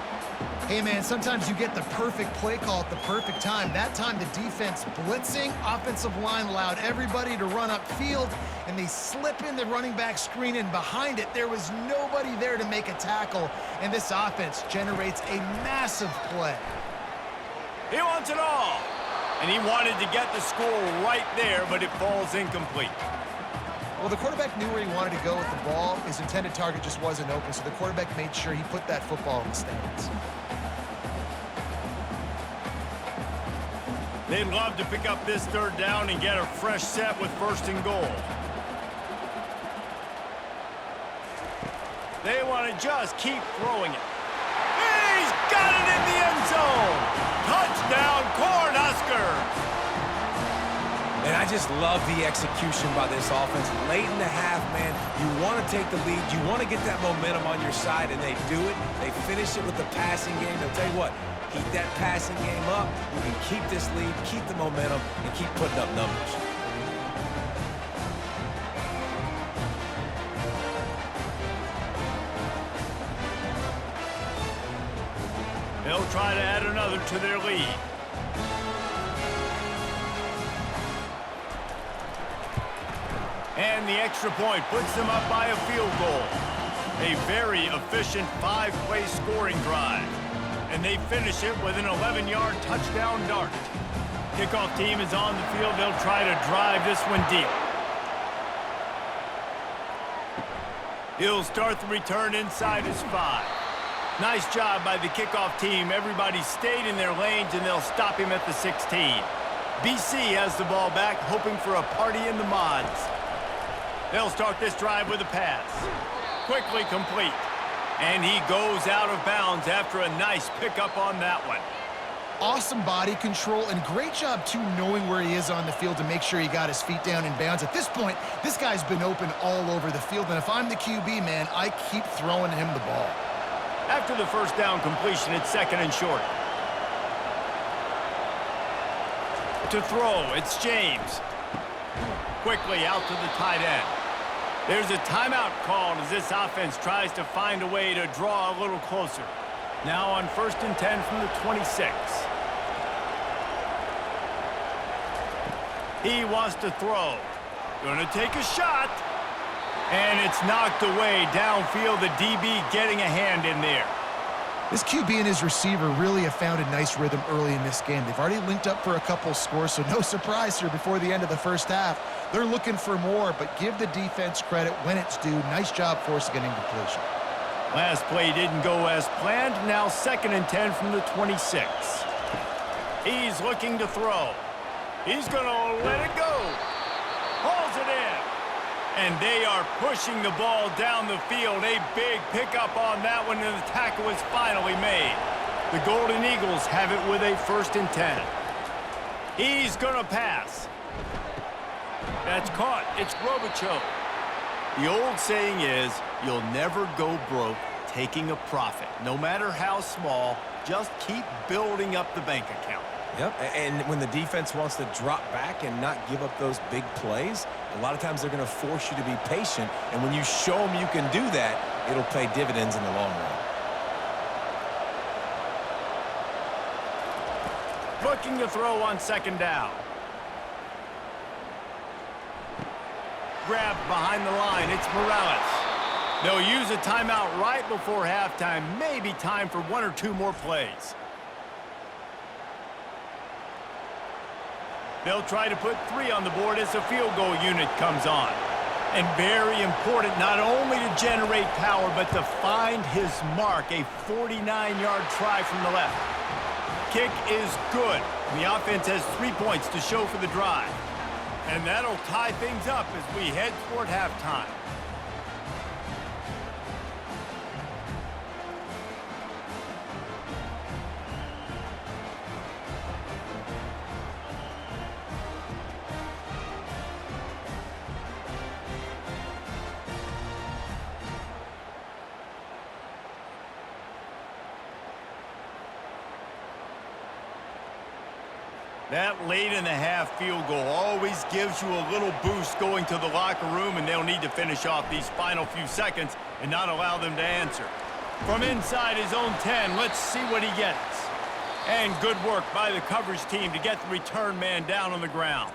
Hey, man, sometimes you get the perfect play call at the perfect time. That time, the defense blitzing, offensive line allowed everybody to run upfield, and they slip in the running back screen, and behind it, there was nobody there to make a tackle, and this offense generates a massive play. He wants it all, and he wanted to get the score right there, but it falls incomplete. Well, the quarterback knew where he wanted to go with the ball. His intended target just wasn't open, so the quarterback made sure he put that football in the stands. They'd love to pick up this third down and get a fresh set with 1st and goal. They want to just keep throwing it. He's got it in the end zone! Touchdown, Cornhuskers! And I just love the execution by this offense. Late in the half, man, you want to take the lead. You want to get that momentum on your side, and they do it. They finish it with the passing game. They'll tell you what, keep that passing game up. You can keep this lead, keep the momentum, and keep putting up numbers. They'll try to add another to their lead. And the extra point puts them up by a field goal. A very efficient 5-play scoring drive. And they finish it with an 11-yard touchdown dart. Kickoff team is on the field. They'll try to drive this one deep. He'll start the return inside his 5. Nice job by the kickoff team. Everybody stayed in their lanes, and they'll stop him at the 16. BC has the ball back, hoping for a party in the mods. They'll start this drive with a pass. Quickly complete. And he goes out of bounds after a nice pickup on that one. Awesome body control, and great job, too, knowing where he is on the field to make sure he got his feet down in bounds. At this point, this guy's been open all over the field, and if I'm the QB, man, I keep throwing him the ball. After the first down completion, it's 2nd and short. To throw, it's James. Quickly out to the tight end. There's a timeout called as this offense tries to find a way to draw a little closer. Now on 1st and 10 from the 26. He wants to throw. Gonna take a shot. And it's knocked away downfield. The DB getting a hand in there. This QB and his receiver really have found a nice rhythm early in this game. They've already linked up for a couple scores, so no surprise here before the end of the first half. They're looking for more, but give the defense credit when it's due. Nice job forcing an incompletion. Last play didn't go as planned. Now 2nd and 10 from the 26. He's looking to throw. He's going to let it go. Hauls it in. And they are pushing the ball down the field. A big pickup on that one, and the tackle is finally made. The Golden Eagles have it with a 1st and 10. He's going to pass. That's caught. It's Robichaux. The old saying is, you'll never go broke taking a profit. No matter how small, just keep building up the bank account. Yep, and when the defense wants to drop back and not give up those big plays, a lot of times they're going to force you to be patient, and when you show them you can do that, it'll pay dividends in the long run. Looking to throw on 2nd down. Grabbed behind the line, it's Morales. They'll use a timeout right before halftime, maybe time for 1 or 2 more plays. They'll try to put 3 on the board as the field goal unit comes on. And very important not only to generate power, but to find his mark, a 49-yard try from the left. Kick is good. The offense has 3 points to show for the drive. And that'll tie things up as we head toward halftime. That late in the half field goal always gives you a little boost going to the locker room, and they'll need to finish off these final few seconds and not allow them to answer. From inside his own 10, let's see what he gets. And good work by the coverage team to get the return man down on the ground.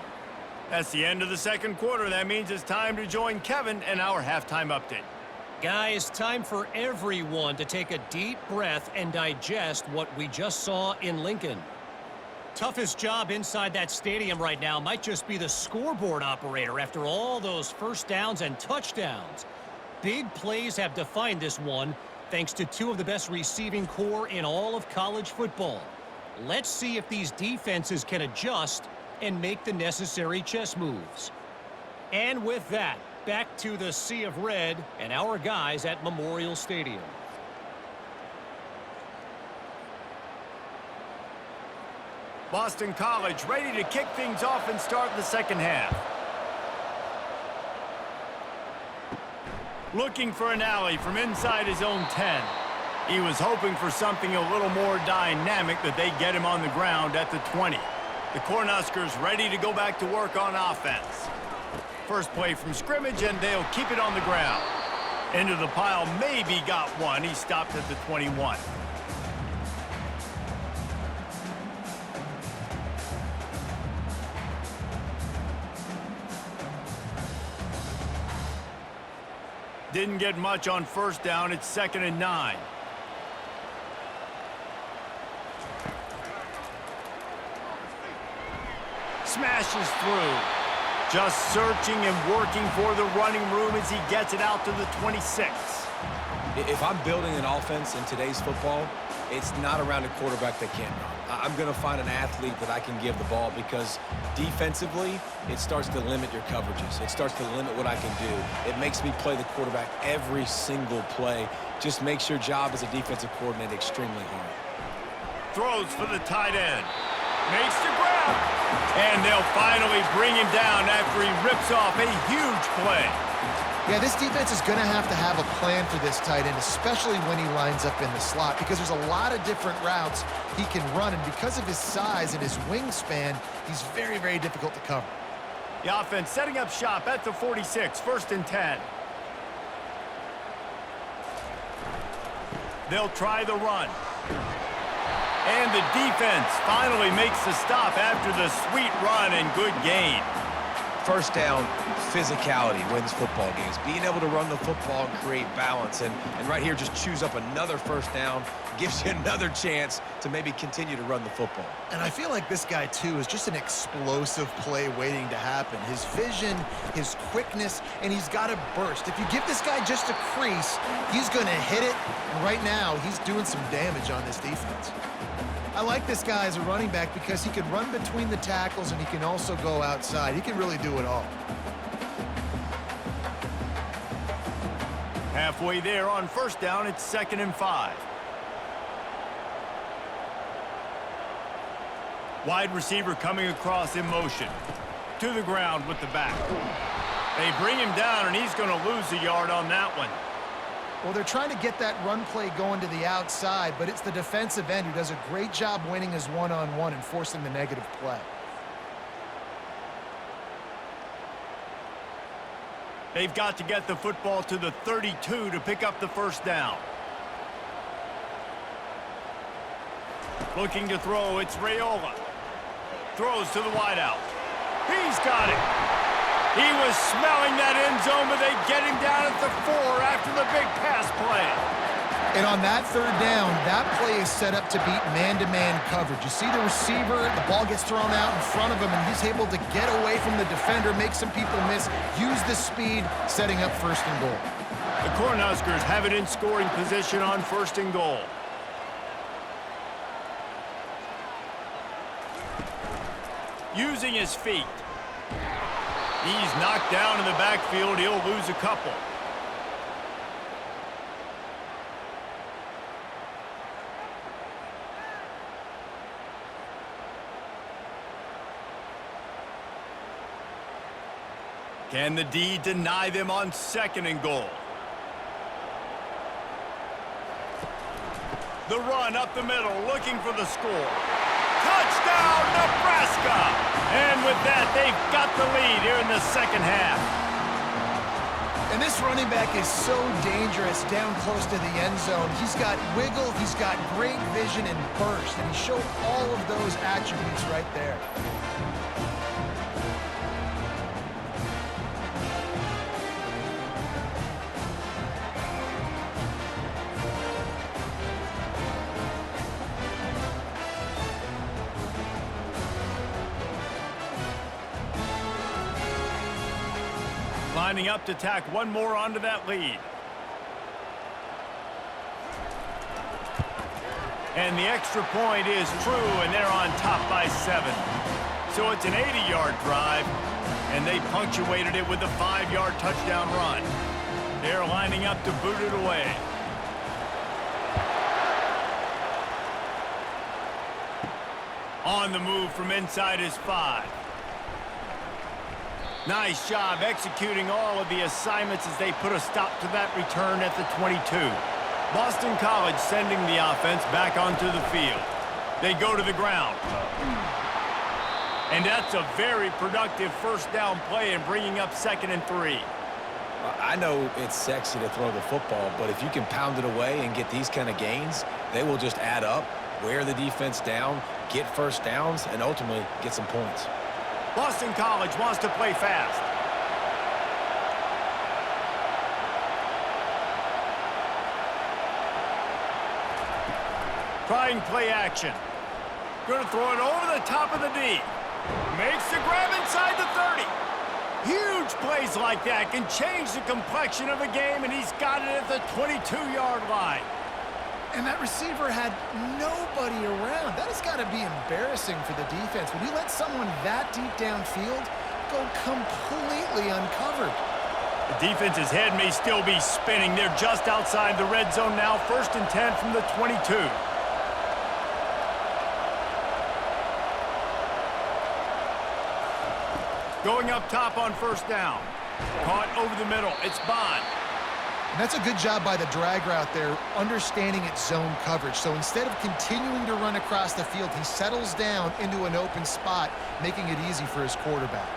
That's the end of the second quarter. That means it's time to join Kevin and our halftime update. Guys, time for everyone to take a deep breath and digest what we just saw in Lincoln. Toughest job inside that stadium right now might just be the scoreboard operator after all those first downs and touchdowns. Big plays have defined this one, thanks to two of the best receiving core in all of college football. Let's see if these defenses can adjust and make the necessary chess moves. And with that, back to the sea of red and our guys at Memorial Stadium. Boston College ready to kick things off and start the second half. Looking for an alley from inside his own 10. He was hoping for something a little more dynamic that they get him on the ground at the 20. The Cornhuskers ready to go back to work on offense. First play from scrimmage, and they'll keep it on the ground. Into the pile, maybe got one. He stopped at the 21. Didn't get much on first down. It's 2nd and 9. Smashes through. Just searching and working for the running room as he gets it out to the 26. If I'm building an offense in today's football, it's not around a quarterback that can't run. I'm going to find an athlete that I can give the ball because defensively, it starts to limit your coverages. It starts to limit what I can do. It makes me play the quarterback every single play. Just makes your job as a defensive coordinator extremely hard. Throws for the tight end. Makes the grab. And they'll finally bring him down after he rips off a huge play. Yeah, this defense is going to have a plan for this tight end, especially when he lines up in the slot, because there's a lot of different routes he can run, and because of his size and his wingspan, he's very, very difficult to cover. The offense setting up shop at the 46, 1st and 10. They'll try the run. And the defense finally makes the stop after the sweet run and good gain. First down, physicality wins football games. Being able to run the football and create balance. And right here, just choose up another first down, gives you another chance to maybe continue to run the football. And I feel like this guy, too, is just an explosive play waiting to happen. His vision, his quickness, and he's got a burst. If you give this guy just a crease, he's going to hit it. And right now, he's doing some damage on this defense. I like this guy as a running back because he can run between the tackles and he can also go outside. He can really do it all. Halfway there on first down, it's 2nd and 5. Wide receiver coming across in motion. To the ground with the back. They bring him down, and he's going to lose a yard on that one. Well, they're trying to get that run play going to the outside, but it's the defensive end who does a great job winning his one-on-one and forcing the negative play. They've got to get the football to the 32 to pick up the first down. Looking to throw, it's Raiola. Throws to the wideout. He's got it. He was smelling that end zone, but they get him down at the 4 after the big pass play. And on that third down, that play is set up to beat man-to-man coverage. You see the receiver, the ball gets thrown out in front of him, and he's able to get away from the defender, make some people miss, use the speed, setting up 1st and goal. The Cornhuskers have it in scoring position on 1st and goal. Using his feet. He's knocked down in the backfield. He'll lose a couple. Can the D deny them on 2nd and goal? The run up the middle, looking for the score. Touchdown, Nebraska! And with that, they've got the lead here in the second half. And this running back is so dangerous down close to the end zone. He's got wiggle, he's got great vision and burst, and he showed all of those attributes right there. Lining up to tack one more onto that lead. And the extra point is true, and they're on top by 7. So it's an 80-yard drive, and they punctuated it with a 5-yard touchdown run. They're lining up to boot it away. On the move from inside his 5. Nice job executing all of the assignments as they put a stop to that return at the 22. Boston College sending the offense back onto the field. They go to the ground. And that's a very productive first down play and bringing up 2nd and 3. I know it's sexy to throw the football, but if you can pound it away and get these kind of gains, they will just add up, wear the defense down, get first downs, and ultimately get some points. Boston College wants to play fast. Trying play action. Going to throw it over the top of the D. Makes the grab inside the 30. Huge plays like that can change the complexion of a game, and he's got it at the 22-yard line. And that receiver had nobody around. That has got to be embarrassing for the defense. When you let someone that deep downfield go completely uncovered. The defense's head may still be spinning. They're just outside the red zone now. 1st and 10 from the 22. Going up top on 1st down. Caught over the middle. It's Bond. And that's a good job by the drag route there, understanding its zone coverage. So instead of continuing to run across the field, he settles down into an open spot, making it easy for his quarterback.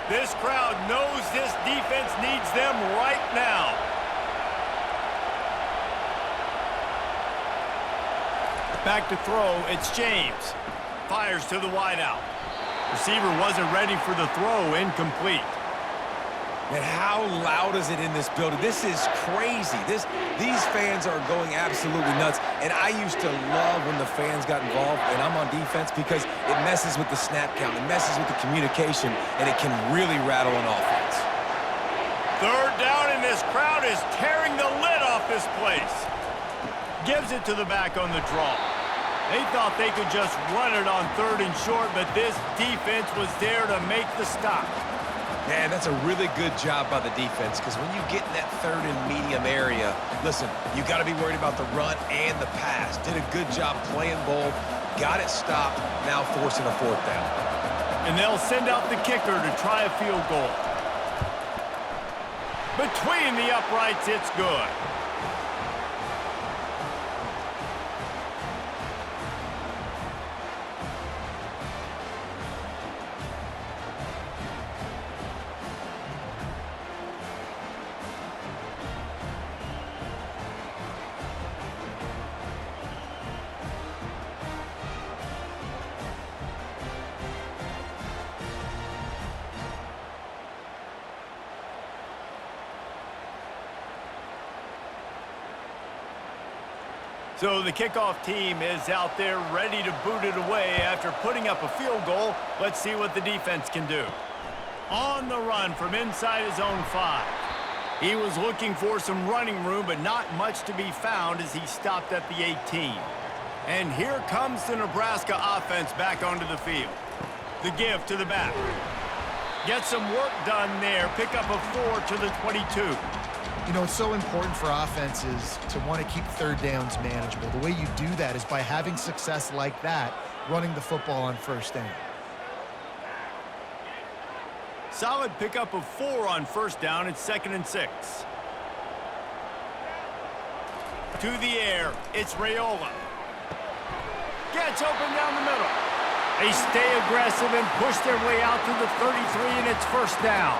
This crowd knows this defense needs them right now. Back to throw, it's James. Fires to the wideout. Receiver wasn't ready for the throw, incomplete. And how loud is it in this building? This is crazy. These fans are going absolutely nuts. And I used to love when the fans got involved, and I'm on defense, because it messes with the snap count, it messes with the communication, and it can really rattle an offense. 3rd down, and this crowd is tearing the lid off this place. Gives it to the back on the draw. They thought they could just run it on 3rd and short, but this defense was there to make the stop. Man, that's a really good job by the defense, because when you get in that 3rd and medium area, listen, you got to be worried about the run and the pass. Did a good job playing both, got it stopped, now forcing a 4th down. And they'll send out the kicker to try a field goal. Between the uprights, it's good. So the kickoff team is out there ready to boot it away after putting up a field goal. Let's see what the defense can do. On the run from inside his own 5. He was looking for some running room, but not much to be found as he stopped at the 18. And here comes the Nebraska offense back onto the field. The give to the back. Get some work done there. Pick up a 4 to the 22. You know, it's so important for offenses to want to keep 3rd downs manageable. The way you do that is by having success like that, running the football on 1st down. Solid pickup of 4 on 1st down. It's 2nd and 6. To the air, it's Raiola. Gets open down the middle. They stay aggressive and push their way out to the 33, and it's first down.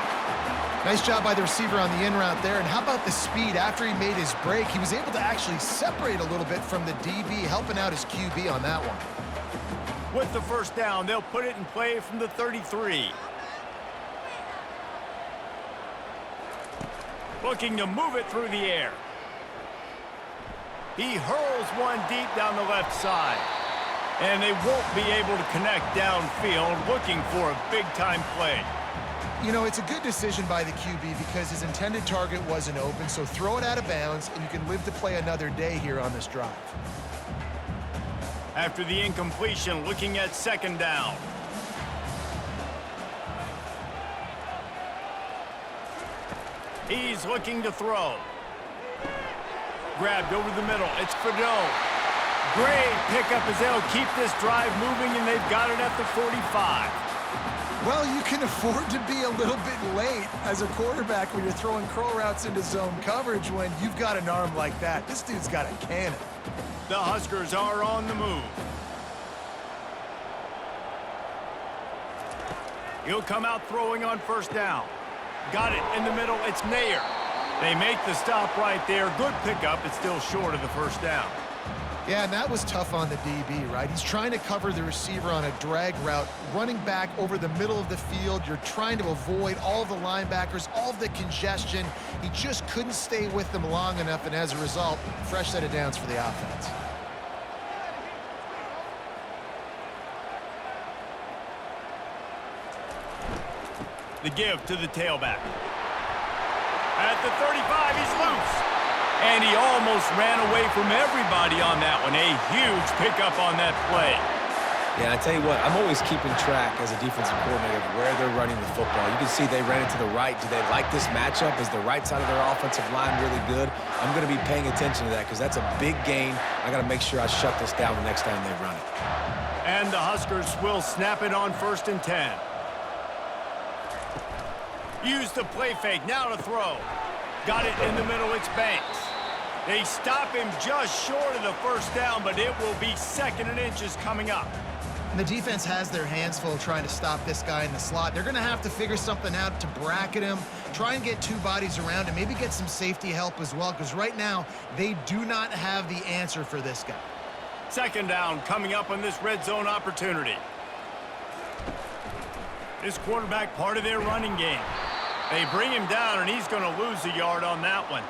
Nice job by the receiver on the in route there. And how about the speed? After he made his break, he was able to actually separate a little bit from the DB, helping out his QB on that one. With the first down, they'll put it in play from the 33. Looking to move it through the air. He hurls one deep down the left side. And they won't be able to connect downfield, looking for a big-time play. You know, it's a good decision by the QB because his intended target wasn't open, so throw it out of bounds, and you can live to play another day here on this drive. After the incompletion, looking at second down. He's looking to throw. Grabbed over the middle. It's Fedot. Great pickup as they'll keep this drive moving, and they've got it at the 45. Well, you can afford to be a little bit late as a quarterback when you're throwing curl routes into zone coverage when you've got an arm like that. This dude's got a cannon. The Huskers are on the move. He'll come out throwing on first down. Got it in the middle. It's Nair. They make the stop right there. Good pickup. It's still short of the first down. Yeah, and that was tough on the DB, right? He's trying to cover the receiver on a drag route, running back over the middle of the field. You're trying to avoid all of the linebackers, all of the congestion. He just couldn't stay with them long enough, and as a result, fresh set of downs for the offense. The give to the tailback. At the 35, he's loose. And he almost ran away from everybody on that one. A huge pickup on that play. Yeah, I tell you what, I'm always keeping track as a defensive coordinator of where they're running the football. You can see they ran it to the right. Do they like this matchup? Is the right side of their offensive line really good? I'm going to be paying attention to that because that's a big gain. I got to make sure I shut this down the next time they run it. And the Huskers will snap it on 1st and 10. Use the play fake. Now to throw. Got it in the middle. It's Banks. They stop him just short of the first down, but it will be 2nd and inches coming up. And the defense has their hands full trying to stop this guy in the slot. They're going to have to figure something out to bracket him, try and get two bodies around him, maybe get some safety help as well, because right now they do not have the answer for this guy. 2nd down coming up on this red zone opportunity. This quarterback part of their running game. They bring him down, and he's going to lose a yard on that one.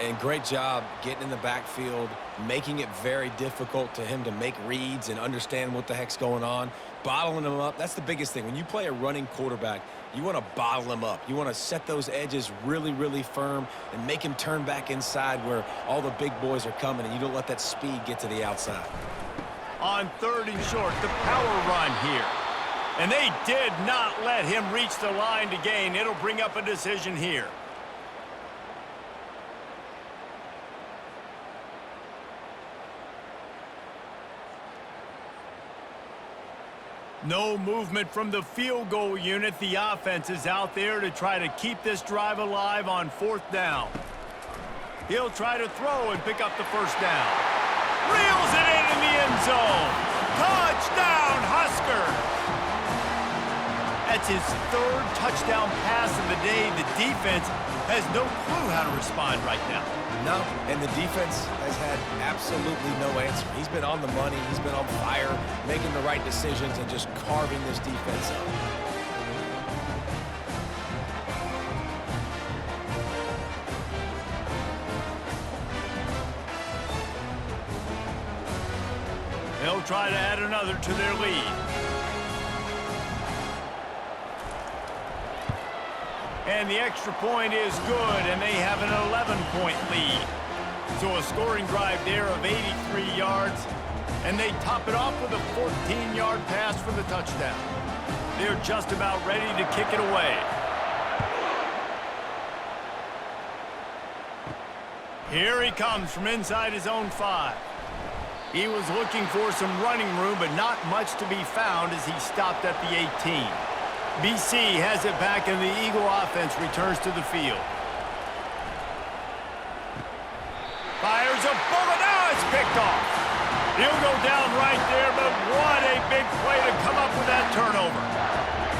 And great job getting in the backfield, making it very difficult to him to make reads and understand what the heck's going on, bottling him up. That's the biggest thing. When you play a running quarterback, you want to bottle him up. You want to set those edges really, really firm and make him turn back inside where all the big boys are coming, and you don't let that speed get to the outside. On 3rd and short, the power run here. And they did not let him reach the line to gain. It'll bring up a decision here. No movement from the field goal unit. The offense is out there to try to keep this drive alive on 4th down. He'll try to throw and pick up the first down. Reels it in the end zone. Touchdown, Huskers! That's his 3rd touchdown pass of the day. The defense has no clue how to respond right now. No, and the defense has had absolutely no answer. He's been on the money. He's been on fire, making the right decisions and just carving this defense up. They'll try to add another to their lead. And the extra point is good, and they have an 11-point lead. So a scoring drive there of 83 yards, and they top it off with a 14-yard pass for the touchdown. They're just about ready to kick it away. Here he comes from inside his own 5. He was looking for some running room, but not much to be found as he stopped at the 18. BC has it back, and the Eagle offense returns to the field. Fires a bullet. Now it's picked off. He'll go down right there, but what a big play to come up with that turnover.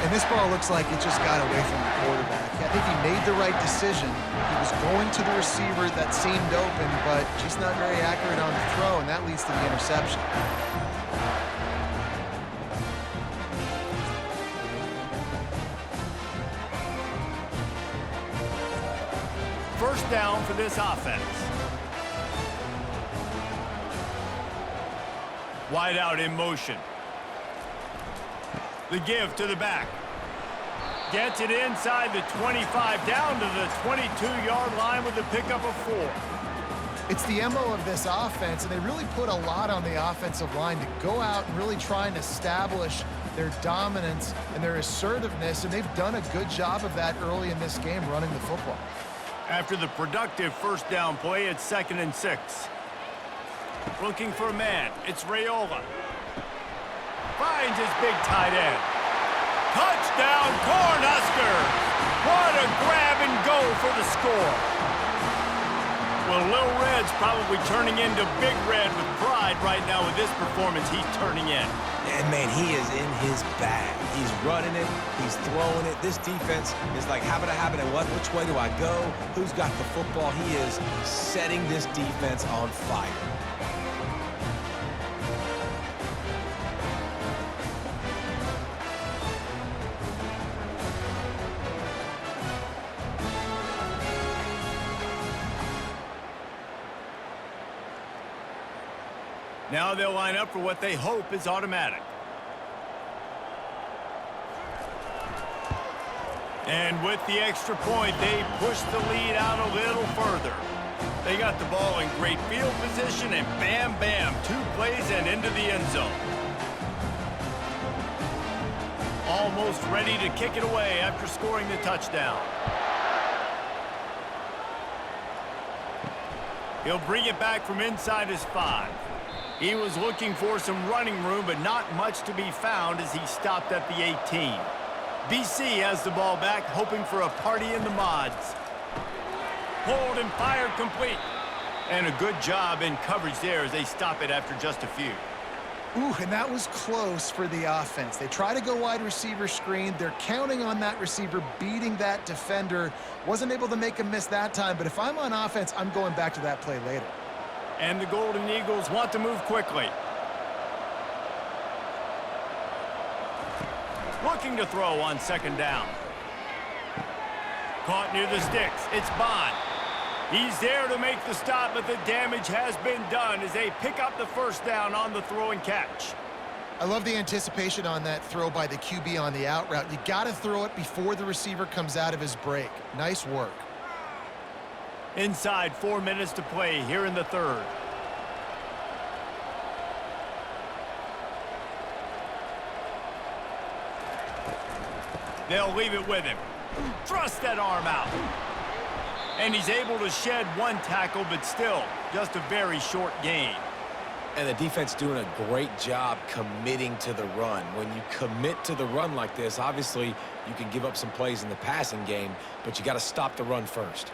And this ball looks like it just got away from the quarterback. I think he made the right decision. He was going to the receiver that seemed open, but just not very accurate on the throw, and that leads to the interception. First down for this offense. Wide out in motion. The give to the back. Gets it inside the 25, down to the 22-yard line with a pickup of 4. It's the MO of this offense, and they really put a lot on the offensive line to go out and really try and establish their dominance and their assertiveness, and they've done a good job of that early in this game running the football. After the productive first down play, it's 2nd and 6. Looking for a man. It's Raiola. Finds his big tight end. Touchdown, Cornhuskers! What a grab and go for the score. Well, Lil Red's probably turning into Big Red with pride right now with this performance he's turning in. And, man, he is in his bag. He's running it. He's throwing it. This defense is like, habit, and what? Which way do I go? Who's got the football? He is setting this defense on fire. Now they'll line up for what they hope is automatic. And with the extra point, they push the lead out a little further. They got the ball in great field position, and bam, bam, 2 plays and into the end zone. Almost ready to kick it away after scoring the touchdown. He'll bring it back from inside his 5. He was looking for some running room, but not much to be found as he stopped at the 18. BC has the ball back, hoping for a party in the mods. Pulled and fired complete. And a good job in coverage there as they stop it after just a few. Ooh, and that was close for the offense. They try to go wide receiver screen. They're counting on that receiver beating that defender. Wasn't able to make a miss that time, but if I'm on offense, I'm going back to that play later. And the Golden Eagles want to move quickly. Looking to throw on 2nd down. Caught near the sticks. It's Bond. He's there to make the stop, but the damage has been done as they pick up the first down on the throw and catch. I love the anticipation on that throw by the QB on the out route. You got to throw it before the receiver comes out of his break. Nice work. Inside 4 minutes to play here in the 3rd. They'll leave it with him. Thrust that arm out. And he's able to shed 1 tackle, but still just a very short gain. And the defense doing a great job committing to the run. When you commit to the run like this, obviously you can give up some plays in the passing game, but you got to stop the run first.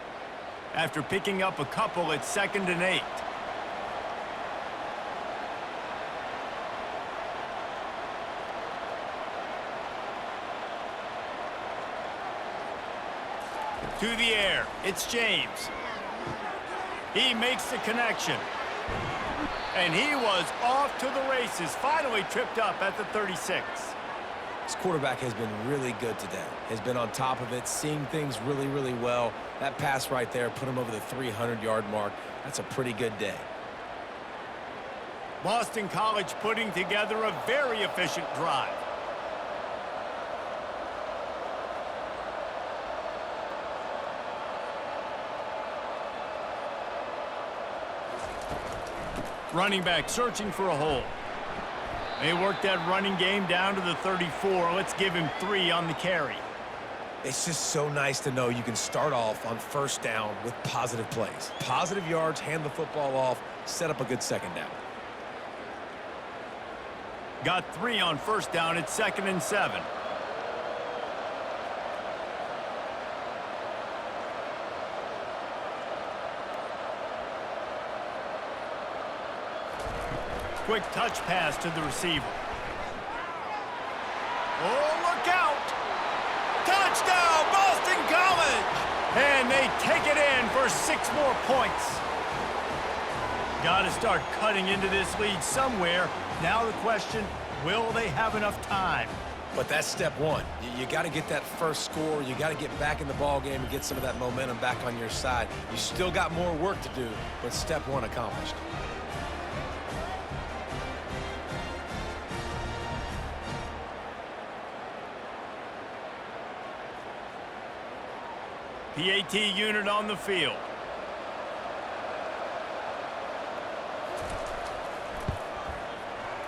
After picking up a couple, it's 2nd and 8. To the air, it's James. He makes the connection. And he was off to the races, finally tripped up at the 36. This quarterback has been really good today. Has been on top of it, seeing things really, really well. That pass right there put him over the 300-yard mark. That's a pretty good day. Boston College putting together a very efficient drive. Running back searching for a hole. They work that running game down to the 34. Let's give him 3 on the carry. It's just so nice to know you can start off on first down with positive plays. Positive yards, hand the football off, set up a good 2nd down. Got 3 on first down. It's 2nd and 7. quick touch pass to the receiver. Oh, look out! Touchdown, Boston College! And they take it in for 6 more points. Got to start cutting into this lead somewhere. Now the question, will they have enough time? But that's step one. You got to get that first score. You got to get back in the ball game and get some of that momentum back on your side. You still got more work to do, but step one accomplished. PAT unit on the field.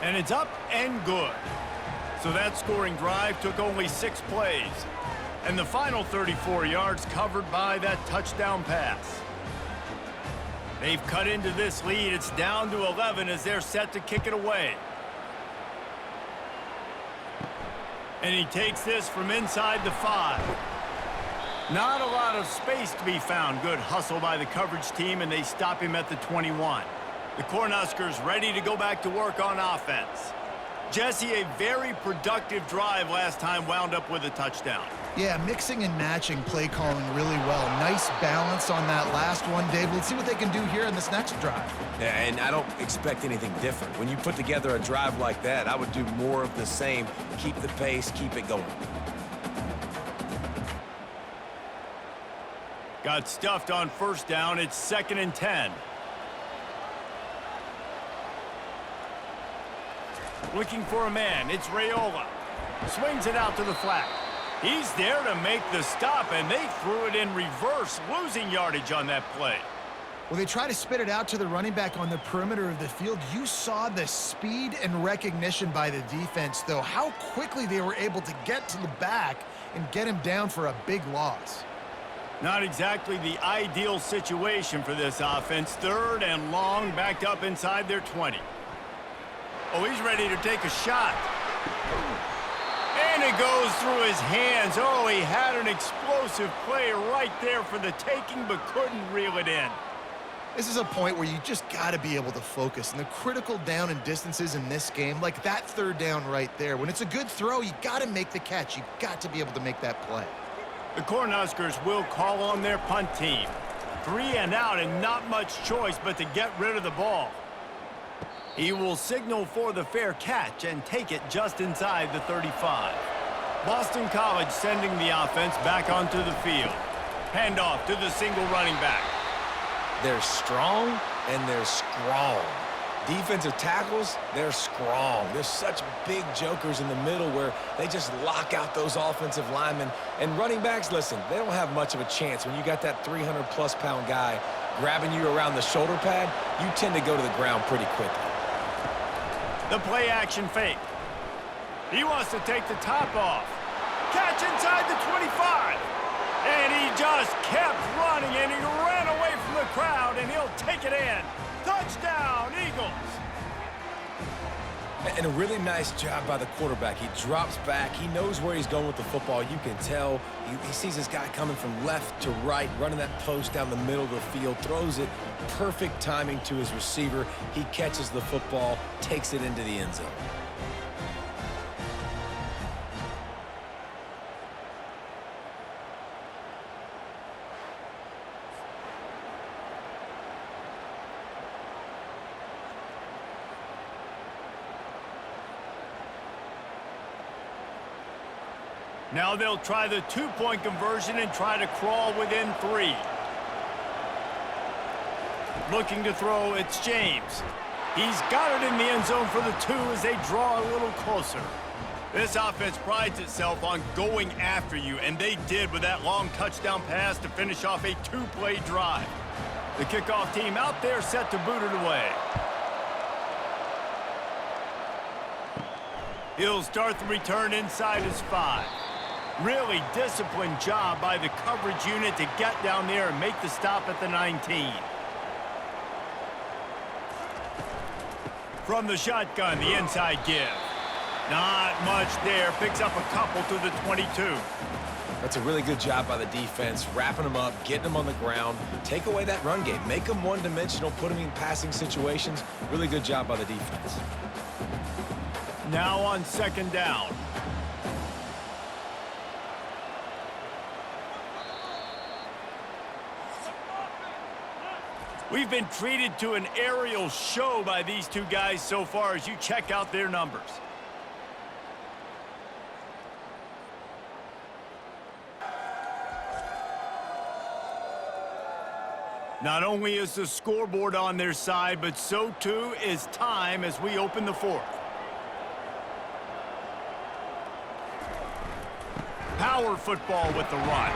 And it's up and good. So that scoring drive took only 6 plays. And the final 34 yards covered by that touchdown pass. They've cut into this lead. It's down to 11 as they're set to kick it away. And he takes this from inside the 5. Not a lot of space to be found. Good hustle by the coverage team, and they stop him at the 21. The Cornhuskers ready to go back to work on offense. Jesse, a very productive drive last time wound up with a touchdown. Yeah, mixing and matching play calling really well. Nice balance on that last one, Dave. Let's see what they can do here in this next drive. Yeah, and I don't expect anything different. When you put together a drive like that, I would do more of the same. Keep the pace, keep it going. Got stuffed on first down. It's 2nd and 10. Looking for a man. It's Raiola. Swings it out to the flat. He's there to make the stop, and they threw it in reverse, losing yardage on that play. Well, they try to spit it out to the running back on the perimeter of the field. You saw the speed and recognition by the defense, though, how quickly they were able to get to the back and get him down for a big loss. Not exactly the ideal situation for this offense. 3rd and long, backed up inside their 20. Oh, he's ready to take a shot. And it goes through his hands. Oh, he had an explosive play right there for the taking, but couldn't reel it in. This is a point where you just got to be able to focus. And the critical down and distances in this game, like that 3rd down right there, when it's a good throw, you got to make the catch. You got to be able to make that play. The Cornhuskers will call on their punt team. 3 and out and not much choice but to get rid of the ball. He will signal for the fair catch and take it just inside the 35. Boston College sending the offense back onto the field. Handoff to the single running back. They're strong and they're strong. Defensive tackles, they're strong. There's such big jokers in the middle where they just lock out those offensive linemen. And running backs, listen, they don't have much of a chance. When you got that 300-plus pound guy grabbing you around the shoulder pad, you tend to go to the ground pretty quickly. The play action fake. He wants to take the top off. Catch inside the 25. And he just kept running, and he ran away from the crowd, and he'll take it in. Touchdown, Eagles. And a really nice job by the quarterback. He drops back. He knows where he's going with the football. You can tell. He sees this guy coming from left to right, running that post down the middle of the field, throws it. Perfect timing to his receiver. He catches the football, takes it into the end zone. Now they'll try the 2-point conversion and try to crawl within 3. Looking to throw, it's James. He's got it in the end zone for the 2 as they draw a little closer. This offense prides itself on going after you, and they did with that long touchdown pass to finish off a 2-play drive. The kickoff team out there set to boot it away. He'll start the return inside his 5. Really disciplined job by the coverage unit to get down there and make the stop at the 19. From the shotgun, the inside give. Not much there. Picks up a couple to the 22. That's a really good job by the defense, wrapping them up, getting them on the ground, take away that run game, make them one-dimensional, put them in passing situations. Really good job by the defense. Now on second down. We've been treated to an aerial show by these two guys so far as you check out their numbers. Not only is the scoreboard on their side, but so too is time as we open the fourth. Power football with the run.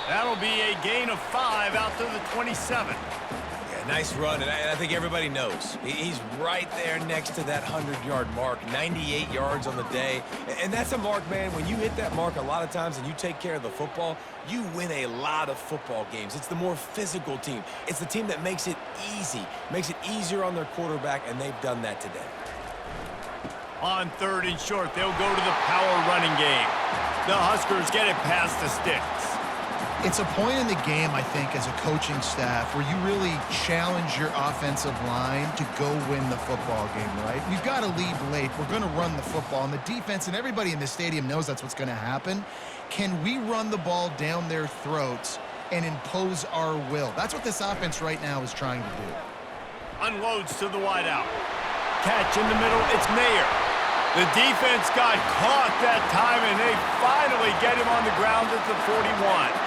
That'll be a gain of 5 out to the 27. Yeah, nice run, and I think everybody knows. He's right there next to that 100-yard mark, 98 yards on the day. And that's a mark, man. When you hit that mark a lot of times and you take care of the football, you win a lot of football games. It's the more physical team. It's the team that makes it easy, makes it easier on their quarterback, and they've done that today. On third and short, they'll go to the power running game. The Huskers get it past the sticks. It's a point in the game, I think, as a coaching staff where you really challenge your offensive line to go win the football game, right? We've got to lead late. We're going to run the football, and the defense and everybody in the stadium knows that's what's going to happen. Can we run the ball down their throats and impose our will? That's what this offense right now is trying to do. Unloads to the wideout. Catch in the middle, it's Mayer. The defense got caught that time, and they finally get him on the ground at the 41.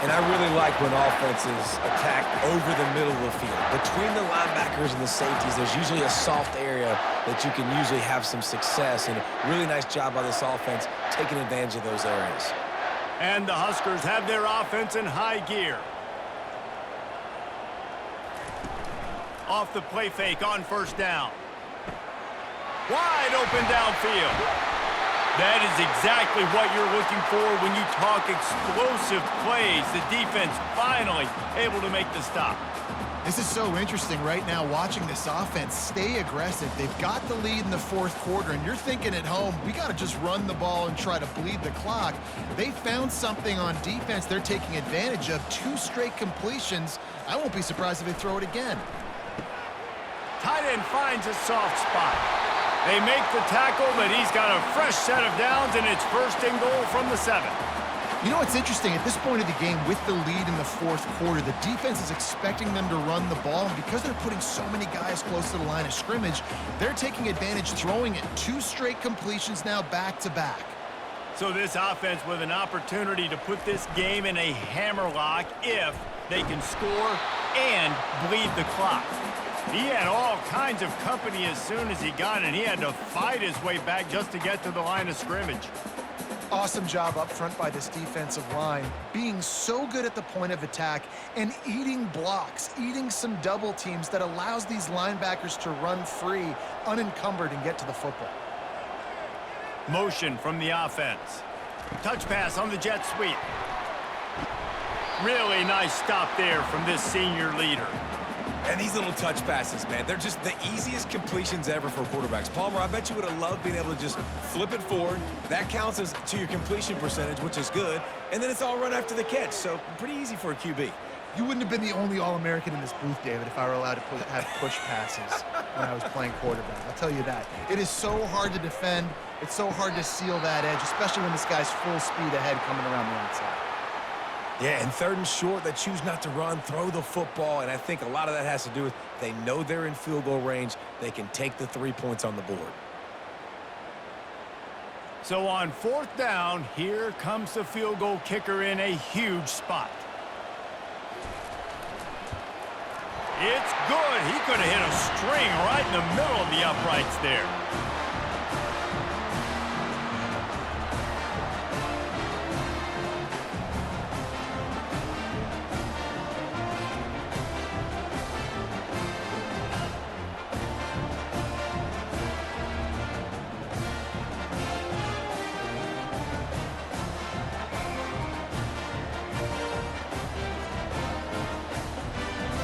And I really like when offenses attack over the middle of the field. Between the linebackers and the safeties, there's usually a soft area that you can usually have some success. And a really nice job by this offense taking advantage of those areas. And the Huskers have their offense in high gear. Off the play fake on first down. Wide open downfield. That is exactly what you're looking for when you talk explosive plays. The defense finally able to make the stop. This is so interesting right now, watching this offense stay aggressive. They've got the lead in the fourth quarter, and you're thinking at home, we got to just run the ball and try to bleed the clock. They found something on defense they're taking advantage of. 2 straight completions. I won't be surprised if they throw it again. Tight end finds a soft spot. They make the tackle, but he's got a fresh set of downs, and it's first and goal from the 7. You know what's interesting? At this point of the game, with the lead in the fourth quarter, the defense is expecting them to run the ball, and because they're putting so many guys close to the line of scrimmage, they're taking advantage, throwing it. 2 straight completions now back-to-back. So this offense with an opportunity to put this game in a hammerlock if they can score and bleed the clock. He had all kinds of company as soon as he got it. He had to fight his way back just to get to the line of scrimmage. Awesome job up front by this defensive line, being so good at the point of attack and eating blocks, eating some double teams that allows these linebackers to run free, unencumbered, and get to the football. Motion from the offense. Touch pass on the jet sweep. Really nice stop there from this senior leader. And these little touch passes, man, they're just the easiest completions ever for quarterbacks. Palmer, I bet you would have loved being able to just flip it forward. That counts as to your completion percentage, which is good. And then it's all run after the catch, so pretty easy for a QB. You wouldn't have been the only All-American in this booth, David, if I were allowed to have push passes when I was playing quarterback. I'll tell you that. It is so hard to defend. It's so hard to seal that edge, especially when this guy's full speed ahead coming around the outside. Yeah, and third and short, they choose not to run, throw the football, and I think a lot of that has to do with they know they're in field goal range. They can take the 3 points on the board. So on fourth down, here comes the field goal kicker in a huge spot. It's good. He could have hit a string right in the middle of the uprights there.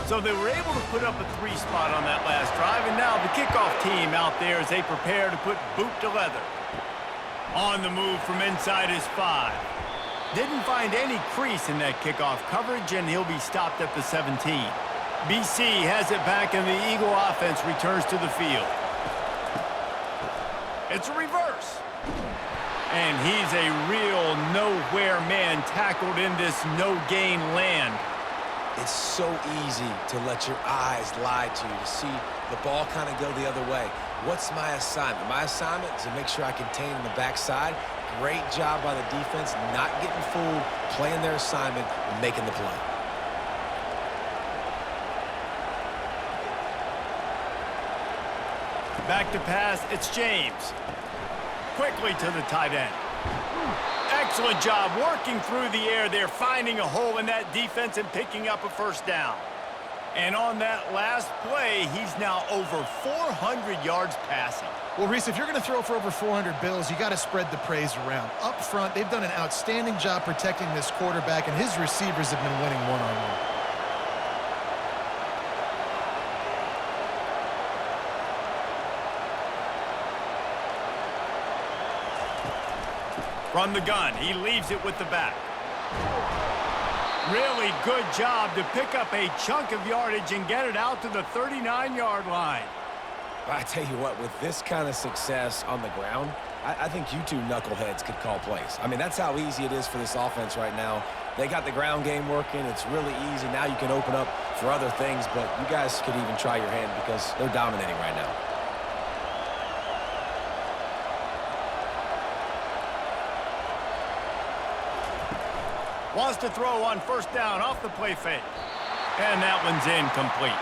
So they were able to put up a 3 spot on that last drive, and now the kickoff team out there as they prepare to put boot to leather. On the move from inside his 5. Didn't find any crease in that kickoff coverage, and he'll be stopped at the 17. BC has it back, and the Eagle offense returns to the field. It's a reverse. And he's a real nowhere man tackled in this no-gain land. It's so easy to let your eyes lie to you, to see the ball kind of go the other way. What's my assignment? My assignment is to make sure I contain in the backside. Great job by the defense, not getting fooled, playing their assignment, and making the play. Back to pass, it's James. Quickly to the tight end. Excellent job working through the air there, finding a hole in that defense and picking up a first down. And on that last play, he's now over 400 yards passing. Well, Reese, if you're going to throw for over 400 bills, you got to spread the praise around. Up front, they've done an outstanding job protecting this quarterback, and his receivers have been winning one-on-one. From the gun, he leaves it with the back. Really good job to pick up a chunk of yardage and get it out to the 39-yard line. I tell you what, with this kind of success on the ground, I think you two knuckleheads could call plays. I mean, that's how easy it is for this offense right now. They got the ground game working. It's really easy. Now you can open up for other things, but you guys could even try your hand because they're dominating right now. Wants to throw on first down off the play fake. And that one's incomplete.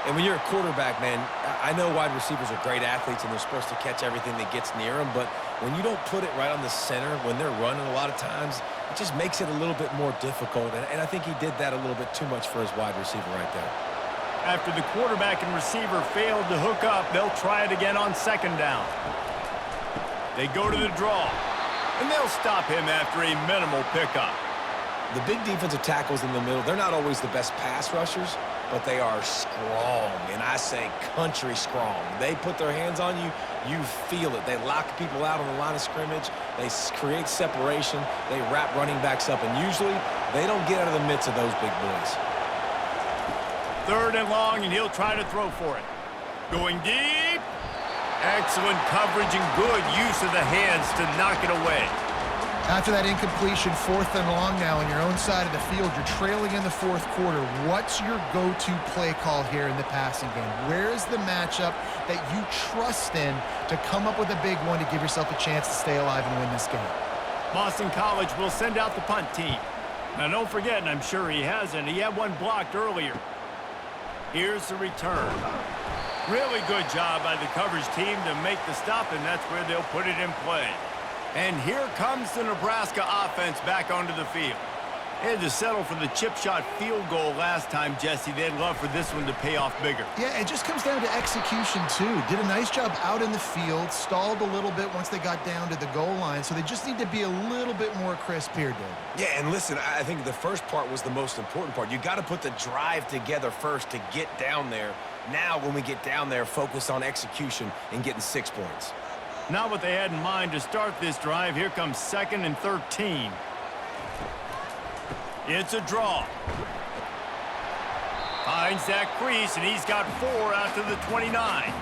And when you're a quarterback, man, I know wide receivers are great athletes and they're supposed to catch everything that gets near them, but when you don't put it right on the center, when they're running a lot of times, it just makes it a little bit more difficult. And I think he did that a little bit too much for his wide receiver right there. After the quarterback and receiver failed to hook up, they'll try it again on second down. They go to the draw, and they'll stop him after a minimal pickup. The big defensive tackles in the middle, they're not always the best pass rushers, but they are strong, and I say country strong. They put their hands on you, you feel it. They lock people out on the line of scrimmage. They create separation. They wrap running backs up, and usually they don't get out of the midst of those big boys. Third and long, and he'll try to throw for it. Going deep. Excellent coverage and good use of the hands to knock it away. After that incompletion, 4th and long now on your own side of the field, you're trailing in the 4th quarter. What's your go-to play call here in the passing game? Where is the matchup that you trust in to come up with a big one to give yourself a chance to stay alive and win this game? Boston College will send out the punt team. Now don't forget, and I'm sure he hasn't, he had one blocked earlier. Here's the return. Really good job by the coverage team to make the stop, and that's where they'll put it in play. And here comes the Nebraska offense back onto the field. They had to settle for the chip shot field goal last time, Jesse. They'd love for this one to pay off bigger. Yeah, it just comes down to execution, too. Did a nice job out in the field, stalled a little bit once they got down to the goal line, so they just need to be a little bit more crisp here, David. Yeah, and listen, I think the first part was the most important part. You got to put the drive together first to get down there. Now, when we get down there, focus on execution and getting 6 points. Not what they had in mind to start this drive. Here comes 2nd and 13. It's a draw. Finds that crease, and he's got 4 out to the 29.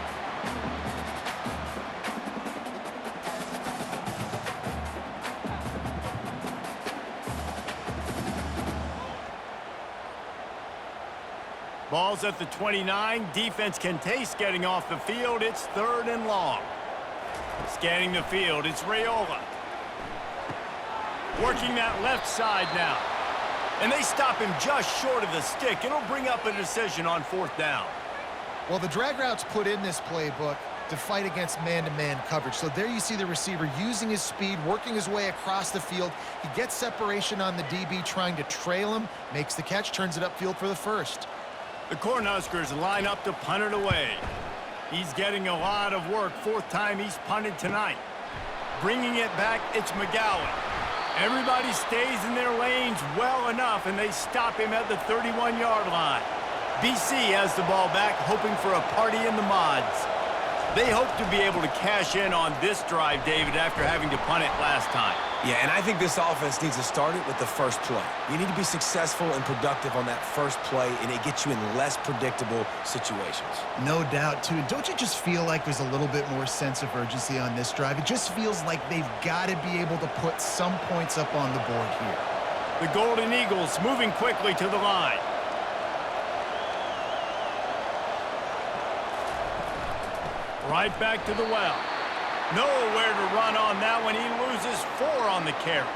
Ball's at the 29. Defense can taste getting off the field. It's 3rd and long. Scanning the field, it's Raiola. Working that left side now. And they stop him just short of the stick. It'll bring up a decision on 4th down. Well, the drag route's put in this playbook to fight against man-to-man coverage. So there you see the receiver using his speed, working his way across the field. He gets separation on the DB, trying to trail him, makes the catch, turns it upfield for the first. The Cornhuskers line up to punt it away. He's getting a lot of work. 4th time he's punted tonight. Bringing it back, it's McGowan. Everybody stays in their lanes well enough, and they stop him at the 31-yard line. BC has the ball back, hoping for a party in the mods. They hope to be able to cash in on this drive, David, after having to punt it last time. Yeah, and I think this offense needs to start it with the first play. You need to be successful and productive on that first play, and it gets you in less predictable situations. No doubt, too. Don't you just feel like there's a little bit more sense of urgency on this drive? It just feels like they've got to be able to put some points up on the board here. The Golden Eagles moving quickly to the line. Right back to the well. Nowhere to run on that one. He loses 4 on the carry.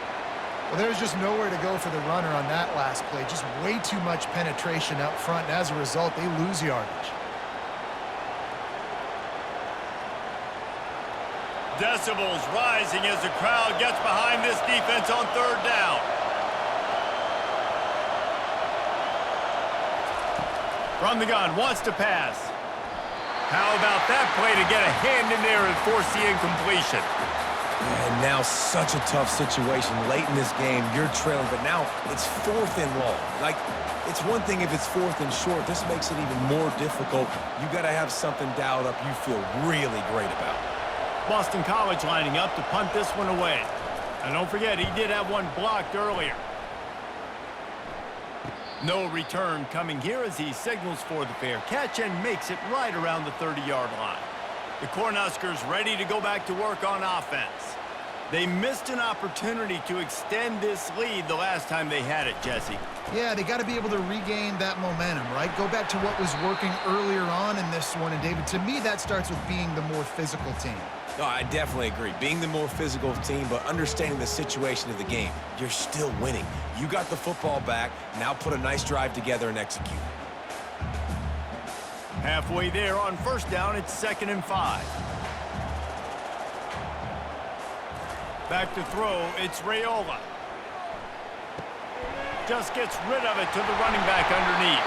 Well, there's just nowhere to go for the runner on that last play. Just way too much penetration up front, and as a result, they lose yardage. Decibels rising as the crowd gets behind this defense on 3rd down. From the gun, wants to pass. How about that play to get a hand in there and force the incompletion? And now such a tough situation. Late in this game, you're trailing, but now it's 4th and long. Like, it's one thing if it's 4th and short. This makes it even more difficult. You got to have something dialed up you feel really great about. Boston College lining up to punt this one away. And don't forget, he did have one blocked earlier. No return coming here as he signals for the fair catch and makes it right around the 30-yard line. The Cornhuskers ready to go back to work on offense. They missed an opportunity to extend this lead the last time they had it, Jesse. Yeah, they got to be able to regain that momentum, right? Go back to what was working earlier on in this one. And, David, to me, that starts with being the more physical team. No, I definitely agree. Being the more physical team, but understanding the situation of the game. You're still winning. You got the football back. Now put a nice drive together and execute. Halfway there on 1st down, it's 2nd and 5. Back to throw, it's Raiola. Just gets rid of it to the running back underneath.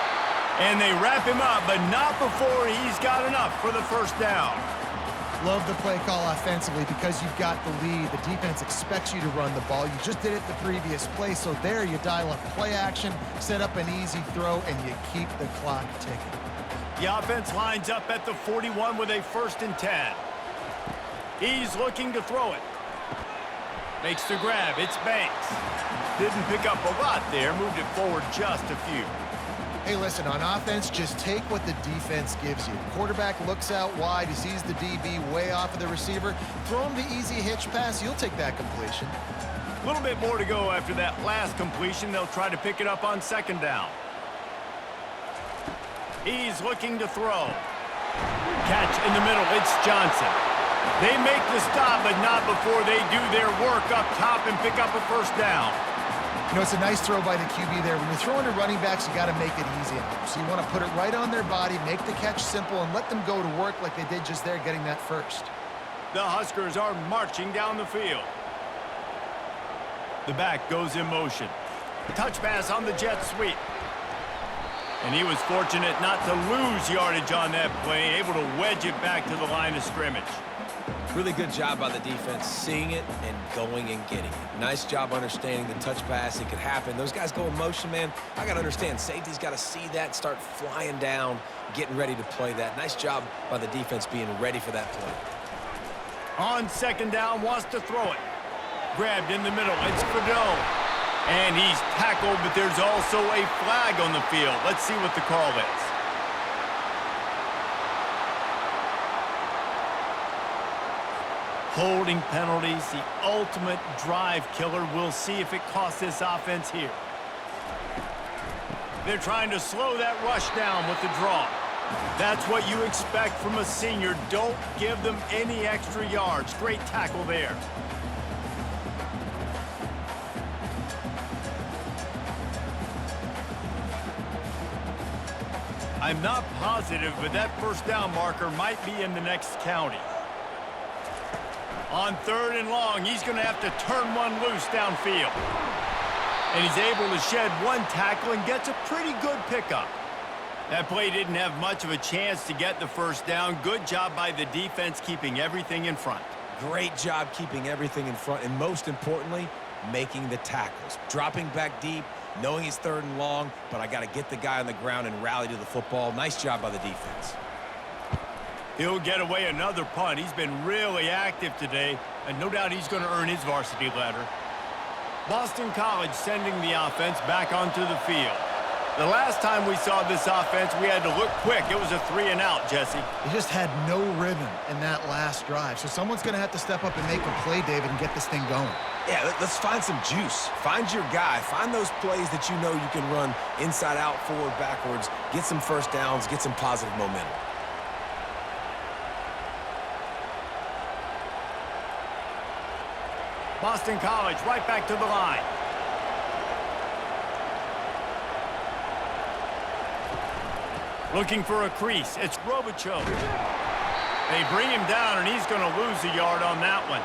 And they wrap him up, but not before he's got enough for the 1st down. Love the play call offensively because you've got the lead. The defense expects you to run the ball. You just did it the previous play, so there you dial up play action, set up an easy throw, and you keep the clock ticking. The offense lines up at the 41 with a 1st and 10. He's looking to throw it. Makes the grab. It's Banks. Didn't pick up a lot there. Moved it forward just a few. Hey, listen, on offense, just take what the defense gives you. Quarterback looks out wide. He sees the DB way off of the receiver. Throw him the easy hitch pass. You'll take that completion. A little bit more to go after that last completion. They'll try to pick it up on 2nd down. He's looking to throw. Catch in the middle. It's Johnson. They make the stop, but not before they do their work up top and pick up a 1st down. You know, it's a nice throw by the QB there. When you're throwing to running backs, you got to make it easy on them. So you want to put it right on their body, make the catch simple, and let them go to work like they did just there, getting that 1st. The Huskers are marching down the field. The back goes in motion. Touch pass on the jet sweep. And he was fortunate not to lose yardage on that play, able to wedge it back to the line of scrimmage. Really good job by the defense, seeing it and going and getting it. Nice job understanding the touch pass. It could happen. Those guys go in motion, man. I got to understand, safety's got to see that, start flying down, getting ready to play that. Nice job by the defense being ready for that play. On 2nd down, wants to throw it. Grabbed in the middle. It's Fedot. And he's tackled, but there's also a flag on the field. Let's see what the call is. Holding penalties, the ultimate drive killer. We'll see if it costs this offense here. They're trying to slow that rush down with the draw. That's what you expect from a senior. Don't give them any extra yards. Great tackle there. I'm not positive, but that 1st down marker might be in the next county. On 3rd and long, he's going to have to turn one loose downfield. And he's able to shed one tackle and gets a pretty good pickup. That play didn't have much of a chance to get the 1st down. Good job by the defense keeping everything in front. Great job keeping everything in front, and most importantly, making the tackles. Dropping back deep, knowing he's 3rd and long, but I got to get the guy on the ground and rally to the football. Nice job by the defense. He'll get away another punt. He's been really active today, and no doubt he's going to earn his varsity letter. Boston College sending the offense back onto the field. The last time we saw this offense, we had to look quick. It was a 3-and-out, Jesse. They just had no rhythm in that last drive. So someone's going to have to step up and make a play, David, and get this thing going. Yeah, let's find some juice. Find your guy. Find those plays that you know you can run inside out, forward, backwards. Get some first downs. Get some positive momentum. Boston College right back to the line. Looking for a crease. It's Robichaux. They bring him down, and he's going to lose a yard on that one.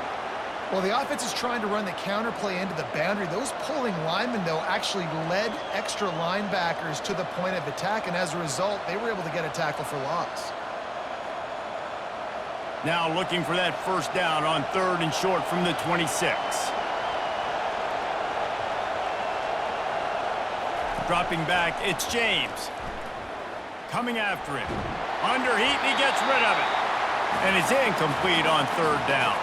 Well, the offense is trying to run the counter play into the boundary. Those pulling linemen, though, actually led extra linebackers to the point of attack, and as a result, they were able to get a tackle for loss. Now looking for that first down on 3rd and short from the 26. Dropping back, it's James. Coming after him. Under heat, and he gets rid of it. And it's incomplete on 3rd down.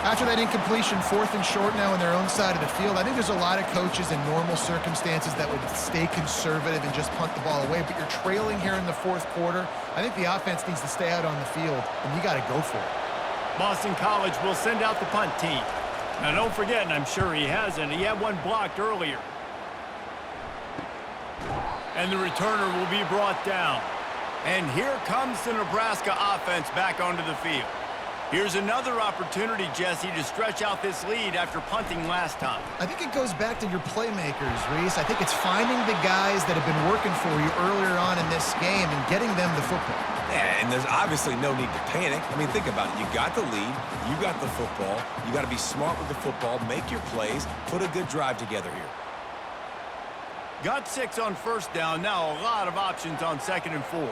After that incompletion, 4th and short now on their own side of the field, I think there's a lot of coaches in normal circumstances that would stay conservative and just punt the ball away. But you're trailing here in the 4th quarter. I think the offense needs to stay out on the field, and you got to go for it. Boston College will send out the punt team. Now, don't forget, and I'm sure he hasn't, he had one blocked earlier. And the returner will be brought down. And here comes the Nebraska offense back onto the field. Here's another opportunity, Jesse, to stretch out this lead after punting last time. I think it goes back to your playmakers, Reese. I think it's finding the guys that have been working for you earlier on in this game and getting them the football. Yeah, and there's obviously no need to panic. I mean, think about it. You got the lead. You got the football. You got to be smart with the football. Make your plays. Put a good drive together here. Got 6 on 1st down. Now a lot of options on 2nd and 4.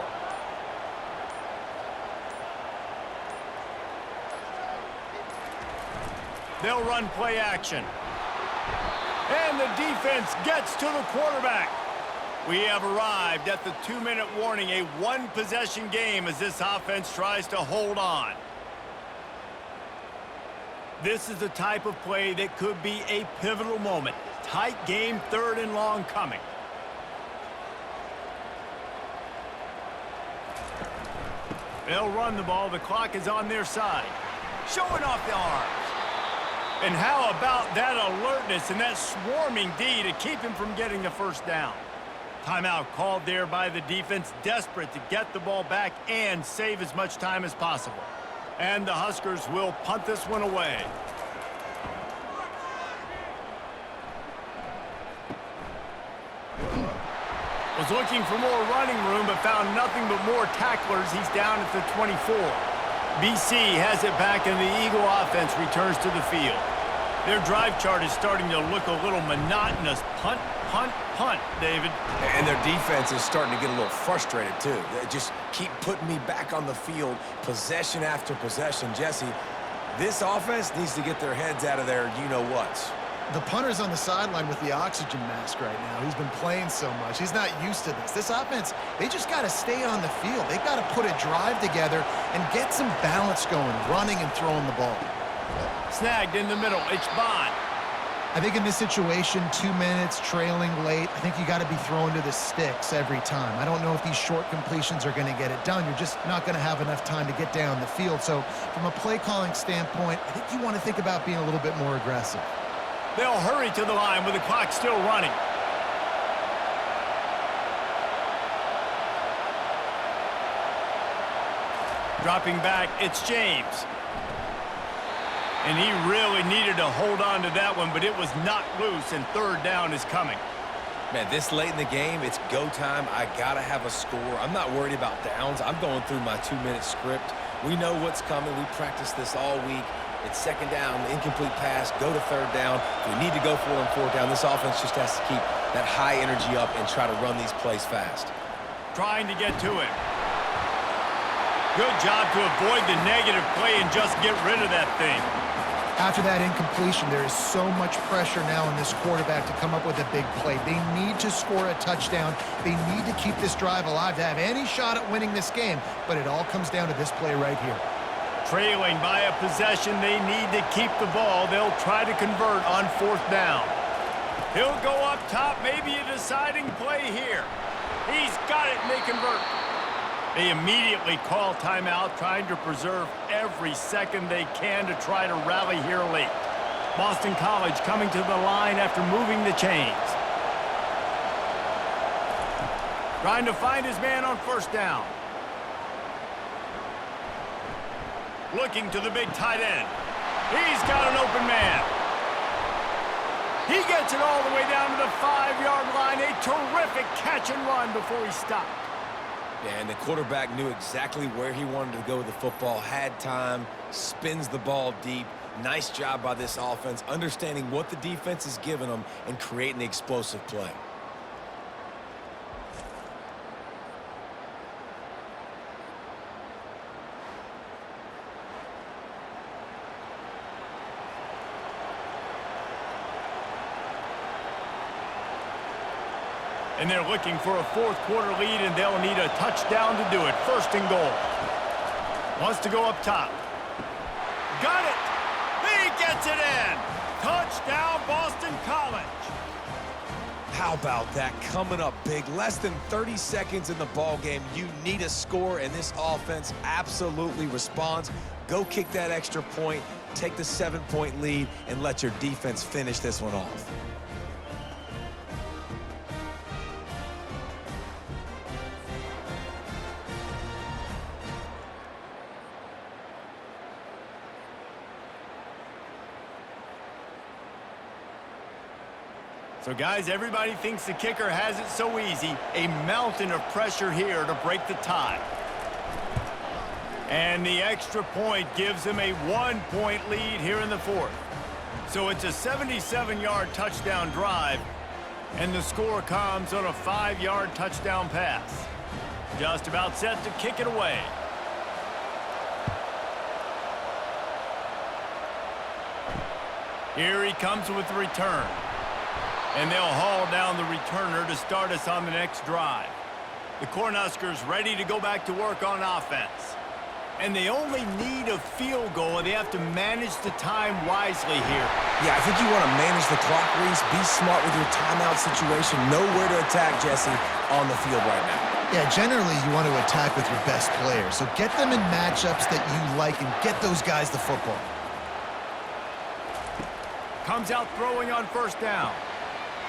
They'll run play action. And the defense gets to the quarterback. We have arrived at the 2-minute warning, a 1-possession game as this offense tries to hold on. This is the type of play that could be a pivotal moment. Tight game, 3rd and long coming. They'll run the ball. The clock is on their side. Showing off the arms. And how about that alertness and that swarming D to keep him from getting the first down? Timeout called there by the defense, desperate to get the ball back and save as much time as possible. And the Huskers will punt this one away. Was looking for more running room, but found nothing but more tacklers. He's down at the 24. BC has it back, and the Eagle offense returns to the field. Their drive chart is starting to look a little monotonous. Punt, punt, punt, David. And their defense is starting to get a little frustrated, too. They just keep putting me back on the field, possession after possession. Jesse, this offense needs to get their heads out of their you-know-whats. The punter's on the sideline with the oxygen mask right now. He's been playing so much. He's not used to this. This offense, they just got to stay on the field. They've got to put a drive together and get some balance going, running and throwing the ball. Snagged in the middle. It's Bond. I think in this situation, 2 minutes, trailing late, I think you got to be throwing to the sticks every time. I don't know if these short completions are going to get it done. You're just not going to have enough time to get down the field. So from a play calling standpoint, I think you want to think about being a little bit more aggressive. They'll hurry to the line with the clock still running. Dropping back, it's James. And he really needed to hold on to that one, but it was knocked loose, and 3rd down is coming. Man, this late in the game, it's go time. I got to have a score. I'm not worried about downs. I'm going through my 2-minute script. We know what's coming. We practiced this all week. It's 2nd down, incomplete pass, go to 3rd down. If we need to go for it on 4th down, this offense just has to keep that high energy up and try to run these plays fast. Trying to get to it. Good job to avoid the negative play and just get rid of that thing. After that incompletion, there is so much pressure now on this quarterback to come up with a big play. They need to score a touchdown. They need to keep this drive alive to have any shot at winning this game, but it all comes down to this play right here. Trailing by a possession, they need to keep the ball. They'll try to convert on 4th down. He'll go up top, maybe a deciding play here. He's got it, and they convert. They immediately call timeout, trying to preserve every second they can to try to rally here late. Boston College coming to the line after moving the chains. Trying to find his man on 1st down. Looking to the big tight end. He's got an open man. He gets it all the way down to the 5-yard line. A terrific catch and run before he stopped. Yeah, and the quarterback knew exactly where he wanted to go with the football, had time, spins the ball deep. Nice job by this offense, understanding what the defense is giving them and creating the explosive play. And they're looking for a 4th quarter lead, and they'll need a touchdown to do it. 1st and goal. Wants to go up top. Got it! He gets it in! Touchdown, Boston College! How about that? Coming up big. Less than 30 seconds in the ball game. You need a score, and this offense absolutely responds. Go kick that extra point, take the 7-point lead, and let your defense finish this one off. So, guys, everybody thinks the kicker has it so easy. A mountain of pressure here to break the tie. And the extra point gives them a 1-point lead here in the 4th. So it's a 77-yard touchdown drive, and the score comes on a 5-yard touchdown pass. Just about set to kick it away. Here he comes with the return. And they'll haul down the returner to start us on the next drive. The Cornhuskers ready to go back to work on offense. And they only need a field goal, and they have to manage the time wisely here. Yeah, I think you want to manage the clock, Reese. Be smart with your timeout situation. Know where to attack, Jesse, on the field right now. Yeah, generally you want to attack with your best players. So get them in matchups that you like and get those guys the football. Comes out throwing on 1st down.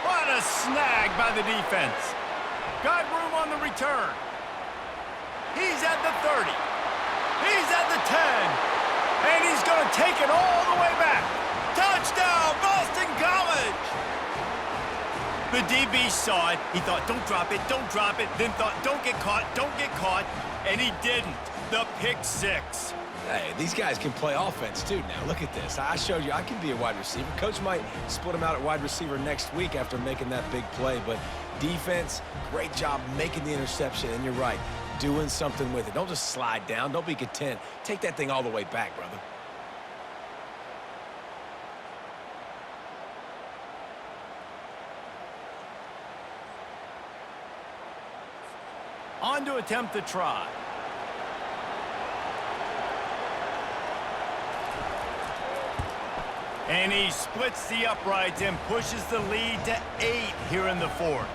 What a snag by the defense. Got room on the return. He's at the 30. He's at the 10. And he's going to take it all the way back. Touchdown, Boston College! The DB saw it. He thought, don't drop it, don't drop it. Then thought, don't get caught, don't get caught. And he didn't. The pick 6. Hey, these guys can play offense, too, now. Look at this. I showed you I can be a wide receiver. Coach might split him out at wide receiver next week after making that big play. But defense, great job making the interception. And you're right, doing something with it. Don't just slide down. Don't be content. Take that thing all the way back, brother. On to attempt the try. And he splits the uprights and pushes the lead to 8 here in the 4th.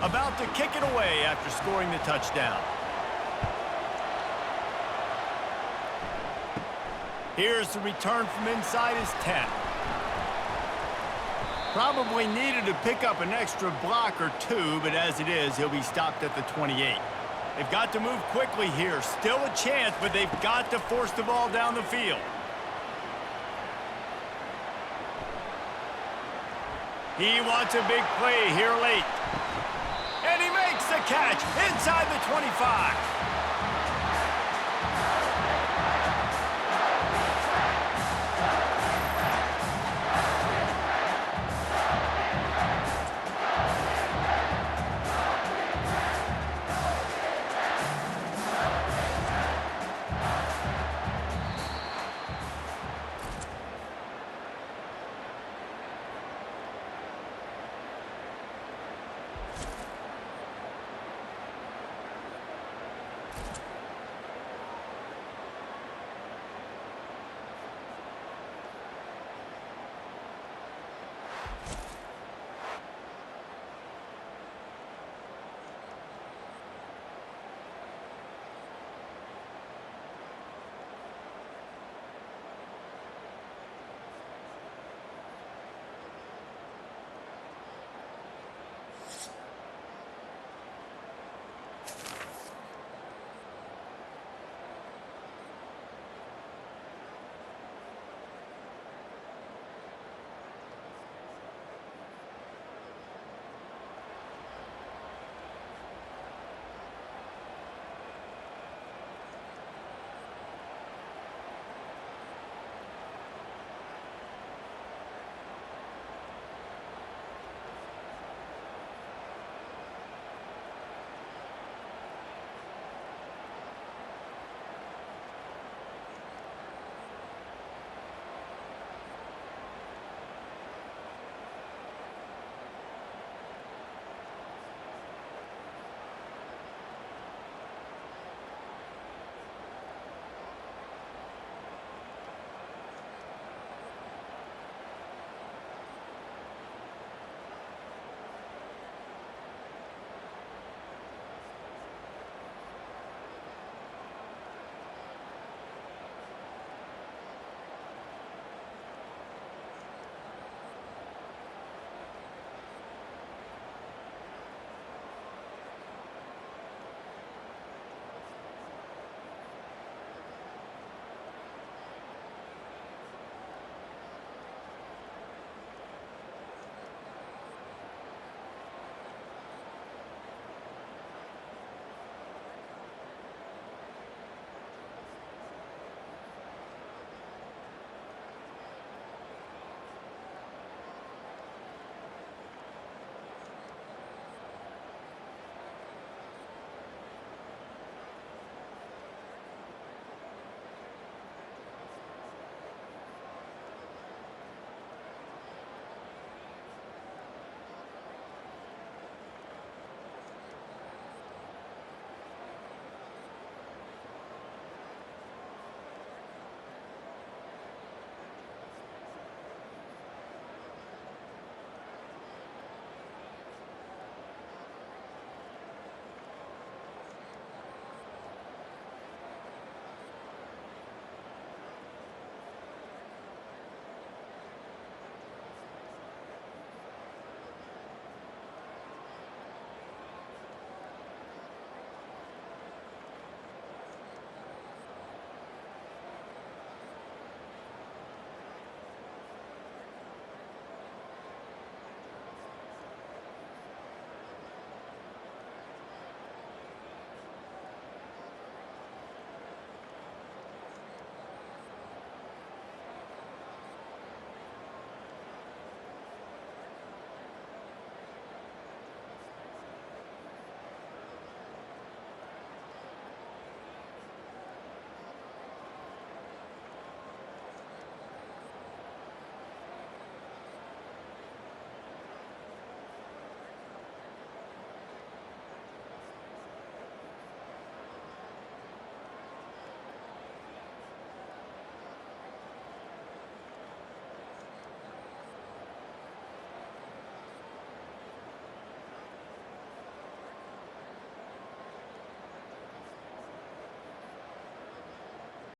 About to kick it away after scoring the touchdown. Here's the return from inside his 10. Probably needed to pick up an extra block or 2, but as it is, he'll be stopped at the 28. They've got to move quickly here. Still a chance, but they've got to force the ball down the field. He wants a big play here late. And he makes the catch inside the 25.